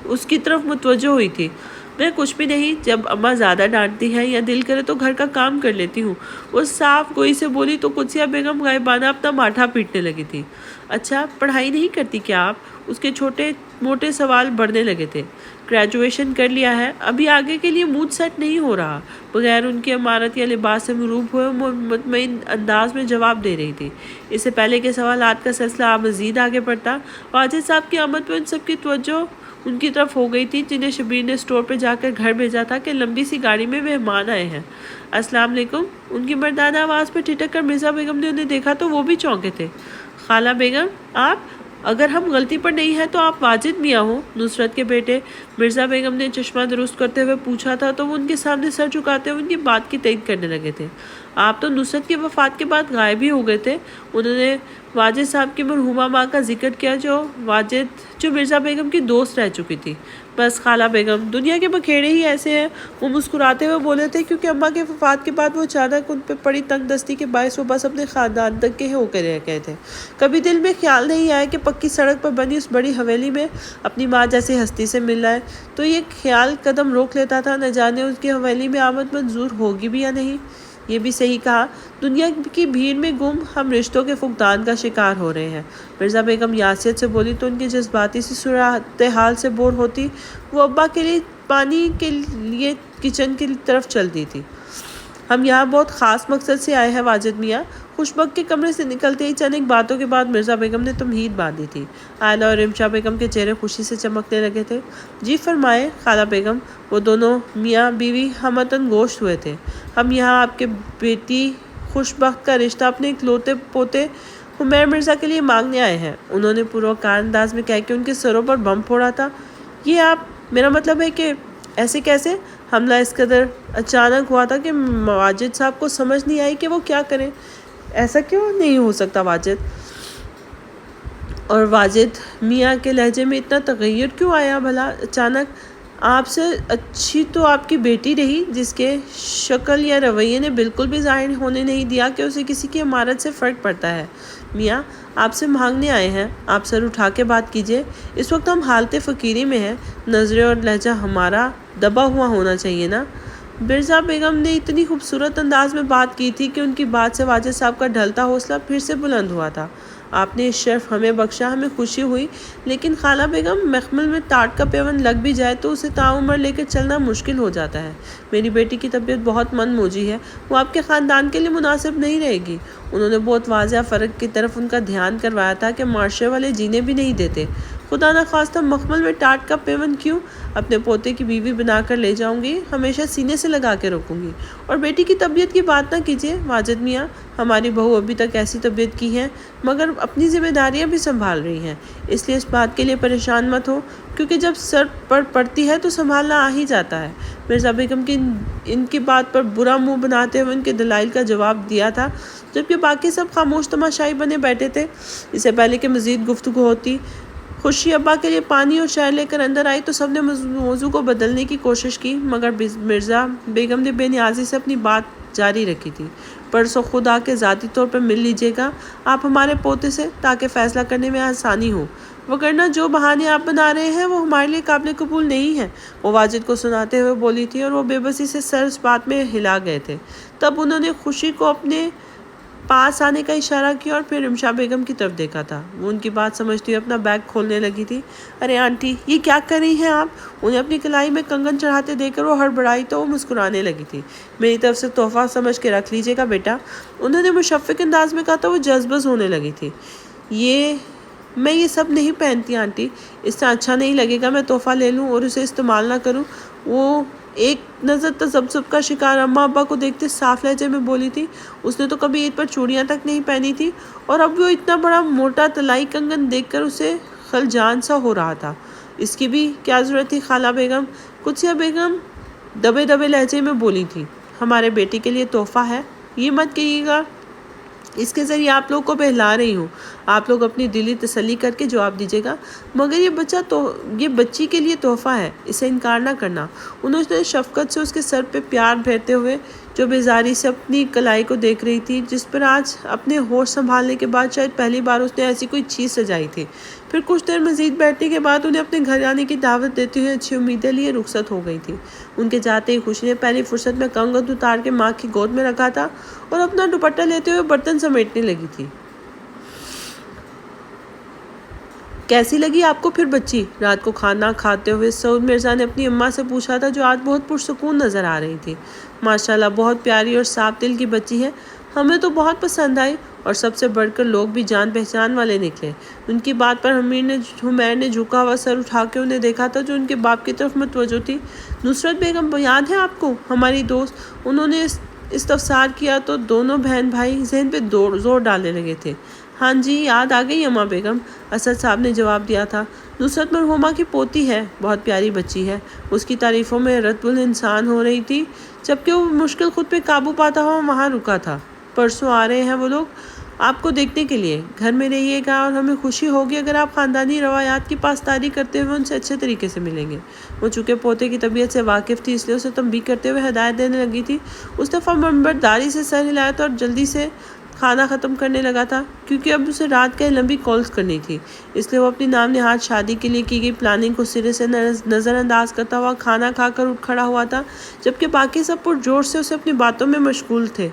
اس کی طرف متوجہ ہوئی تھی۔ میں کچھ بھی نہیں، جب اماں زیادہ ڈانٹتی ہے یا دل کرے تو گھر کا کام کر لیتی ہوں، وہ صاف گوئی سے بولی تو قدسیہ بیگم غائبانہ اپنا ماٹھا پیٹنے لگی تھی۔ اچھا، پڑھائی نہیں کرتی کیا آپ؟ اس کے چھوٹے موٹے سوال بڑھنے لگے تھے۔ گریجویشن کر لیا ہے، ابھی آگے کے لیے موڈ سیٹ نہیں ہو رہا، بغیر ان کی عمارت یا لباس سے مروب ہوئے مطمئن انداز میں جواب دے رہی تھی۔ اس سے پہلے کے سوالات کا سلسلہ مزید آگے بڑھتا، واجد صاحب کی آمد پہ ان سب کی توجہ ان کی طرف ہو گئی تھی، جنہیں شبیر نے اسٹور پہ جا کر گھر بھیجا تھا کہ لمبی سی گاڑی میں مہمان آئے ہیں۔ السلام علیکم، ان کی مردانہ آواز پہ ٹھٹک کر مرزا بیگم نے انہیں دیکھا تو وہ بھی چونکے تھے۔ خالہ بیگم، آپ؟ اگر ہم غلطی پر نہیں ہیں تو آپ واجد میاں ہو، نصرت کے بیٹے؟ مرزا بیگم نے چشمہ درست کرتے ہوئے پوچھا تھا تو وہ ان کے سامنے سر جھکاتے ہوئے ان کی بات کی تائید کرنے لگے تھے۔ آپ تو نصرت کی وفات کے بعد غائب ہی ہو گئے تھے۔ انہوں نے واجد صاحب کی مرحومہ ماں کا ذکر کیا جو مرزا بیگم کی دوست رہ چکی تھی۔ بس خالہ بیگم، دنیا کے بکھیڑے ہی ایسے ہیں، وہ مسکراتے ہوئے بولے تھے، کیونکہ اماں کے وفات کے بعد وہ اچانک ان پہ پڑی تنگ دستی کے باعث وہ بس اپنے خاندان تک کے ہو کر رہ گئے تھے۔ کبھی دل میں خیال نہیں آیا کہ پکی سڑک پر بنی اس بڑی حویلی میں اپنی ماں جیسی ہستی سے مل رہا ہے، تو یہ خیال قدم روک لیتا تھا، نہ جانے اس کی حویلی میں آمد منظور ہوگی بھی یا نہیں۔ یہ بھی صحیح کہا، دنیا کی بھیڑ میں گم ہم رشتوں کے فقدان کا شکار ہو رہے ہیں۔ مرزا بیگم یاسیت سے بولی تو ان کی جذباتی سی صورتحال سے بور ہوتی وہ ابا کے لیے پانی کے لیے کچن کی طرف چل دی تھی۔ ہم یہاں بہت خاص مقصد سے آئے ہیں واجد میاں۔ خوشبخت کے کمرے سے نکلتے ہی چند ایک باتوں کے بعد مرزا بیگم نے تمہید باندھی تھی۔ عائلہ اور رمشا بیگم کے چہرے خوشی سے چمکنے لگے تھے۔ جی فرمائے خالہ بیگم، وہ دونوں میاں بیوی ہمتن گوشت ہوئے تھے۔ ہم یہاں آپ کے بیٹی خوشبخت کا رشتہ اپنے اکلوتے پوتے حمیر مرزا کے لیے مانگنے آئے ہیں، انہوں نے پروکار انداز میں کہہ کے ان کے سروں پر بم پھوڑا تھا۔ یہ آپ، میرا مطلب ہے کہ ایسے کیسے؟ حملہ اس قدر اچانک ہوا تھا کہ واجد صاحب کو سمجھ نہیں آئی کہ وہ کیا کریں. ایسا کیوں نہیں ہو سکتا واجد؟ اور واجد میاں کے لہجے میں اتنا تغیر کیوں آیا بھلا اچانک؟ آپ سے اچھی تو آپ کی بیٹی رہی، جس کے شکل یا رویے نے بالکل بھی ظاہر ہونے نہیں دیا کہ اسے کسی کی امارت سے فرق پڑتا ہے. میاں آپ سے مانگنے آئے ہیں، آپ سر اٹھا کے بات کیجئے. اس وقت ہم حالت فقیری میں ہیں، نظریں اور لہجہ ہمارا دبا ہوا ہونا چاہیے نا. مرزا بیگم نے اتنی خوبصورت انداز میں بات کی تھی کہ ان کی بات سے واجد صاحب کا ڈھلتا حوصلہ پھر سے بلند ہوا تھا. آپ نے اس شرف ہمیں بخشا، ہمیں خوشی ہوئی، لیکن خالہ بیگم محمل میں ٹاٹ کا پیوند لگ بھی جائے تو اسے تعمر لے کر چلنا مشکل ہو جاتا ہے. میری بیٹی کی طبیعت بہت من موجی ہے، وہ آپ کے خاندان کے لیے مناسب نہیں رہے گی. انہوں نے بہت واضح فرق کی طرف ان کا دھیان کروایا تھا کہ معاشرے والے جینے بھی نہیں دیتے. خدا نخواستہ مخمل میں ٹاٹ کا پیوند کیوں، اپنے پوتے کی بیوی بنا کر لے جاؤں گی، ہمیشہ سینے سے لگا کے رکھوں گی. اور بیٹی کی طبیعت کی بات نہ کیجیے واجد میاں، ہماری بہو ابھی تک ایسی طبیعت کی ہے مگر اپنی ذمہ داریاں بھی سنبھال رہی ہیں، اس لیے اس بات کے لیے پریشان مت ہو، کیونکہ جب سر پر پڑتی ہے تو سنبھالنا آ ہی جاتا ہے. مرزا بیگم کی ان کی بات پر برا منہ بناتے ہوئے ان کے دلائل کا جواب دیا تھا، جبکہ باقی سب خاموش تماشائی بنے بیٹھے تھے. اس سے پہلے کہ مزید گفتگو ہوتی، خوشی ابا کے لیے پانی اور شہر لے کر اندر آئی تو سب نے موضوع کو بدلنے کی کوشش کی، مگر مرزا بیگم نے بے نیازی سے اپنی بات جاری رکھی تھی. پرسوں خود آ کے ذاتی طور پر مل لیجیے گا آپ ہمارے پوتے سے، تاکہ فیصلہ کرنے میں آسانی ہو، وگرنہ جو بہانے آپ بنا رہے ہیں وہ ہمارے لیے قابل قبول نہیں ہیں. وہ واجد کو سناتے ہوئے بولی تھی اور وہ بے بسی سے سر اس بات میں ہلا گئے تھے. تب انہوں نے خوشی کو اپنے پاس آنے کا اشارہ کیا اور پھر رمشا بیگم کی طرف دیکھا تھا. وہ ان کی بات سمجھتی ہوئی اپنا بیگ کھولنے لگی تھی. ارے آنٹی، یہ کیا کر رہی ہیں آپ؟ انہیں اپنی کلائی میں کنگن چڑھاتے دیکھ کر وہ ہڑبڑائی تو وہ مسکرانے لگی تھی. میری طرف سے تحفہ سمجھ کے رکھ لیجیے گا بیٹا، انہوں نے مشفق انداز میں کہا تو وہ جذبز ہونے لگی تھی. میں یہ سب نہیں پہنتی آنٹی، اس سے اچھا نہیں لگے گا میں تحفہ لے لوں اور اسے استعمال نہ کروں. وہ ایک نظر تذبذب کا شکار اماں ابا کو دیکھتے صاف لہجے میں بولی تھی. اس نے تو کبھی عید پر چوڑیاں تک نہیں پہنی تھی، اور اب وہ اتنا بڑا موٹا طلائی کنگن دیکھ کر اسے خلجان سا ہو رہا تھا. اس کی بھی کیا ضرورت تھی خالہ بیگم؟ قدسیہ بیگم دبے دبے لہجے میں بولی تھی. ہمارے بیٹے کے لیے تحفہ ہے، یہ مت کہیے گا، اس کے ذریعے آپ لوگ کو بہلا رہی ہوں. آپ لوگ اپنی دلی تسلی کر کے جواب دیجیے گا. مگر یہ بچی کے لیے تحفہ ہے، اسے انکار نہ کرنا. انہوں نے شفقت سے اس کے سر پہ پیار پھیرتے ہوئے، جو بیزاری سے اپنی کلائی کو دیکھ رہی تھی، جس پر آج اپنے ہوش سنبھالنے کے بعد شاید پہلی بار اس نے ایسی کوئی چیز سجائی تھی. پھر کچھ دیر مزید بیٹھنے کے بعد انہیں اپنے گھر آنے کی دعوت دیتے ہوئے اچھی امیدیں لیے رخصت ہو گئی تھی. ان کے جاتے ہی خوشی نے پہلی فرصت میں کنگن اتار کے ماں کی گود میں رکھا تھا اور اپنا دوپٹہ لیتے ہوئے برتن سمیٹنے لگی تھی. کیسی لگی آپ کو پھر بچی؟ رات کو کھانا کھاتے ہوئے سعود مرزا نے اپنی اماں سے پوچھا تھا، جو آج بہت پرسکون نظر آ رہی تھی. ماشاءاللہ بہت پیاری اور صاف دل کی بچی ہے، ہمیں تو بہت پسند آئی، اور سب سے بڑھ کر لوگ بھی جان پہچان والے نکلے. ان کی بات پر حمیر نے جھکا ہوا سر اٹھا کے انہیں دیکھا تھا، جو ان کے باپ کی طرف متوجہ تھی. نصرت بیگم یاد ہے آپ کو، ہماری دوست؟ انہوں نے استفسار کیا تو دونوں بہن بھائی ذہن پہ زور ڈالنے لگے تھے. ہاں جی، یاد آ گئی اماں بیگم، اسد صاحب نے جواب دیا تھا. نصرت مرحومہ کی پوتی ہے، بہت پیاری بچی ہے. اس کی تعریفوں میں رتب الانسان ہو رہی تھی، جبکہ وہ مشکل خود پہ قابو پاتا ہوا وہاں رکا تھا. پرسوں آ رہے ہیں وہ لوگ آپ کو دیکھنے کے لیے. گھر میں رہیے گا اور ہمیں خوشی ہوگی اگر آپ خاندانی روایات کی پاسداری کرتے ہوئے ان سے اچھے طریقے سے ملیں گے. وہ چونکہ پوتے کی طبیعت سے واقف تھی، اس لیے اسے تنبیہ کرتے ہوئے ہدایت دینے لگی تھی. اس دفعہ ممبرداری سے سر ہلایا تھا اور جلدی سے کھانا ختم کرنے لگا تھا، کیونکہ اب اسے رات کے لمبی کالز کرنی تھی. اس لیے وہ اپنی نام نہاد شادی کے لیے کی گئی پلاننگ کو سرے سے نظر انداز کرتا ہوا کھانا کھا کر اٹھ کھڑا ہوا تھا، جبکہ باقی سب پرجوش سے اسے اپنی باتوں میں مشغول تھے.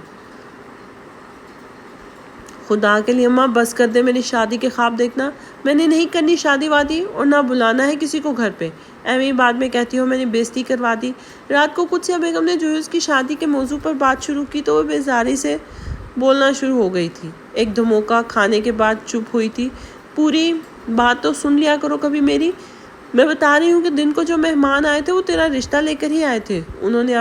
خدا کے لیے اماں بس کر دے میری شادی کے خواب دیکھنا. میں نے نہیں کرنی شادی وادی، اور نہ بلانا ہے کسی کو گھر پہ. ایویں بعد میں کہتی ہو میں نے بےزتی کروا دی. رات کو قدسیہ بیگم نے جوہی اس کی شادی کے موضوع پر بات شروع کی تو وہ بیزاری سے بولنا شروع ہو گئی تھی. ایک دھموکا کھانے کے بعد چپ ہوئی تھی. پوری بات تو سن لیا کرو کبھی میری. میں بتا رہی ہوں کہ دن کو جو مہمان آئے تھے وہ تیرا رشتہ لے کر ہی آئے تھے. انہوں نے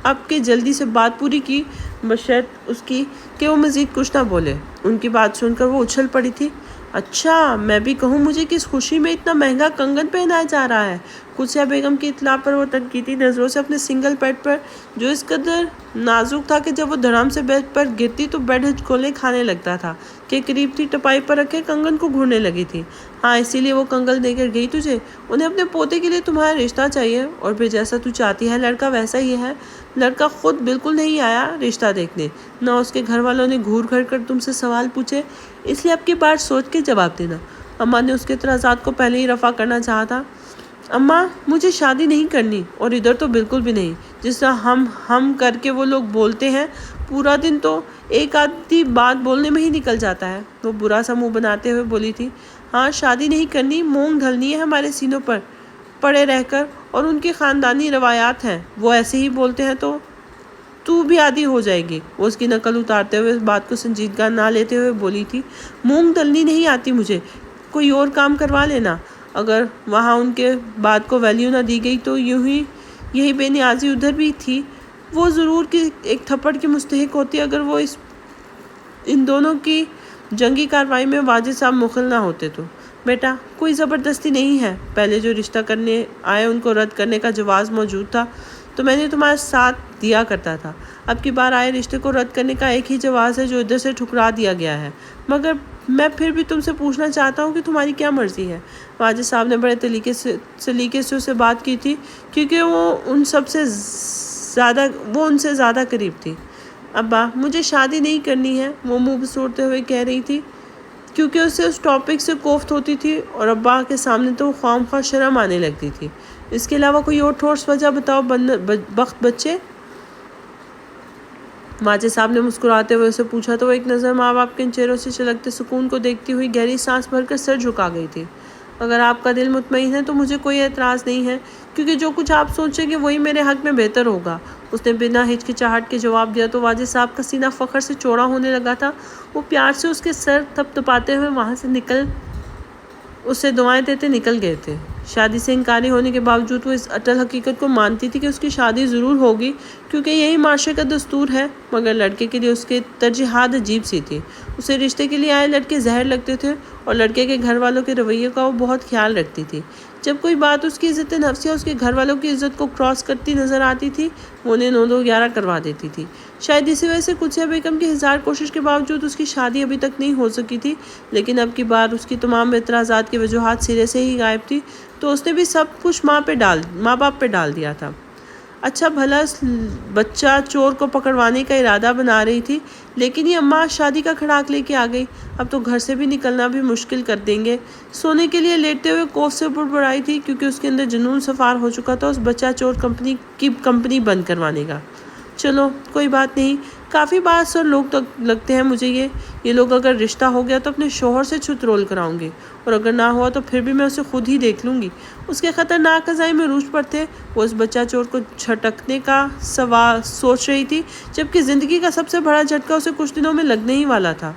اب کے جلدی سے بات پوری کی، بشرط اس کی کہ وہ مزید کچھ نہ بولے. ان کی بات سن کر وہ اچھل پڑی تھی. اچھا میں بھی کہوں مجھے کس خوشی میں اتنا مہنگا کنگن پہنایا جا رہا ہے۔ قدسیہ بیگم کی اطلاع پر وہ تنقیدی نظروں سے اپنے سنگل بیڈ پر جو اس قدر نازک تھا کہ جب وہ دھڑام سے بیڈ پر گرتی تو بیڈ ہچکولے کھانے لگتا تھا کہ قریب تھی ٹپائی پر رکھے کنگن کو گھورنے لگی تھی۔ ہاں اسی لیے وہ کنگن دے کر گئی تجھے، انہیں اپنے پوتے کے لیے تمہارا رشتہ چاہیے، اور پھر جیسا تو چاہتی ہے لڑکا ویسا ہی ہے۔ لڑکا خود بالکل نہیں آیا رشتہ دیکھنے، نہ اس کے گھر والوں نے گھور گھر کر تم سے سوال پوچھے، اس لیے اب کی بات سوچ کے جواب دینا۔ اماں نے اس کے اعتراضات کو پہلے ہی رفع کرنا چاہا تھا۔ اماں مجھے شادی نہیں کرنی، اور ادھر تو بالکل بھی نہیں، جس طرح ہم کر کے وہ لوگ بولتے ہیں، پورا دن تو ایک آدھی بات بولنے میں ہی نکل جاتا ہے۔ وہ برا سا منہ بناتے ہوئے بولی تھی۔ ہاں شادی نہیں کرنی، مونگ ڈھلنی ہے ہمارے سینوں پر پڑے رہ کر، اور ان کی خاندانی روایات ہیں، وہ ایسے ہی بولتے ہیں تو بھی عادی ہو جائے گی۔ وہ اس کی نقل اتارتے ہوئے اس بات کو سنجیدگی نہ لیتے ہوئے بولی تھی۔ مونگ ڈلنی نہیں آتی مجھے، کوئی اور کام کروا لینا۔ اگر وہاں ان کے بات کو ویلیو نہ دی گئی تو یہی بے نیازی ادھر بھی تھی۔ وہ ضرور کہ ایک تھپڑ کی مستحق ہوتی اگر وہ ان دونوں کی جنگی کارروائی میں واجد صاحب مخل نہ ہوتے تو۔ بیٹا کوئی زبردستی نہیں ہے، پہلے جو رشتہ کرنے آئے ان کو رد کرنے کا جواز موجود تھا تو میں نے تمہارا ساتھ دیا کرتا تھا۔ اب کی بار آئے رشتے کو رد کرنے کا ایک ہی جواز ہے جو ادھر سے ٹھکرا دیا گیا ہے، مگر میں پھر بھی تم سے پوچھنا چاہتا ہوں کہ تمہاری کیا مرضی ہے۔ واجد صاحب نے بڑے سلیقے سے اسے بات کی تھی کیونکہ وہ ان سے زیادہ قریب تھی۔ ابا مجھے شادی نہیں کرنی ہے، وہ منہ بسوڑتے ہوئے کہہ رہی تھی، کیونکہ اسے اس ٹاپک سے کوفت ہوتی تھی، اور ابا کے سامنے تو خواہ مخواہ شرم آنے لگتی تھی۔ اس کے علاوہ کوئی اور ٹھوس وجہ بتاؤ بخت بچے۔ واجد صاحب نے مسکراتے ہوئے اسے پوچھا تو وہ ایک نظر ماں باپ کے ان چہروں سے چھلکتے سکون کو دیکھتی ہوئی گہری سانس بھر کر سر جھکا گئی تھی۔ اگر آپ کا دل مطمئن ہے تو مجھے کوئی اعتراض نہیں ہے، کیونکہ جو کچھ آپ سوچیں گے وہی میرے حق میں بہتر ہوگا۔ اس نے بنا ہچکچاہٹ کے جواب دیا تو واجد صاحب کا سینہ فخر سے چوڑا ہونے لگا تھا۔ وہ پیار سے اس کے سر تھپتھپاتے ہوئے وہاں سے اسے دعائیں دیتے نکل گئے تھے۔ شادی سے انکاری ہونے کے باوجود وہ اس اٹل حقیقت کو مانتی تھی کہ اس کی شادی ضرور ہوگی، کیونکہ یہی معاشرے کا دستور ہے، مگر لڑکے کے لیے اس کی ترجیحات عجیب سی تھی۔ اسے رشتے کے لیے آئے لڑکے زہر لگتے تھے، اور لڑکے کے گھر والوں کے رویے کا وہ بہت خیال رکھتی تھی۔ جب کوئی بات اس کی عزت نفس یا اس کے گھر والوں کی عزت کو کراس کرتی نظر آتی تھی، وہ انہیں 9-2-11 کروا دیتی تھی۔ شاید اسی وجہ سے قدسیہ بیگم کی ہزار کوشش کے باوجود اس کی شادی ابھی تک نہیں ہو سکی تھی، لیکن اب کی بار اس کی تمام اعتراضات کی وجوہات سرے سے ہی غائب تھی، تو اس نے بھی سب کچھ ماں باپ پہ ڈال دیا تھا۔ اچھا بھلا اس بچہ چور کو پکڑوانے کا ارادہ بنا رہی تھی، لیکن یہ اماں شادی کا کھڑاک لے کے آ گئی، اب تو گھر سے بھی نکلنا بھی مشکل کر دیں گے۔ سونے کے لیے لیٹتے ہوئے کوف سے بڑبڑائی تھی، کیونکہ اس کے اندر جنون سوار ہو چکا تھا اس بچہ چور کی کمپنی بند کروانے کا۔ چلو کوئی بات نہیں، کافی باعث اور لوگ لگتے ہیں مجھے یہ لوگ اگر رشتہ ہو گیا تو اپنے شوہر سے چھت رول کراؤں گے، اور اگر نہ ہوا تو پھر بھی میں اسے خود ہی دیکھ لوں گی۔ اس کے خطرناک عزائم میں عروج پر تھے۔ وہ اس بچہ چور کو جھٹکنے کا سوچ رہی تھی، جبکہ زندگی کا سب سے بڑا جھٹکا اسے کچھ دنوں میں لگنے ہی والا تھا۔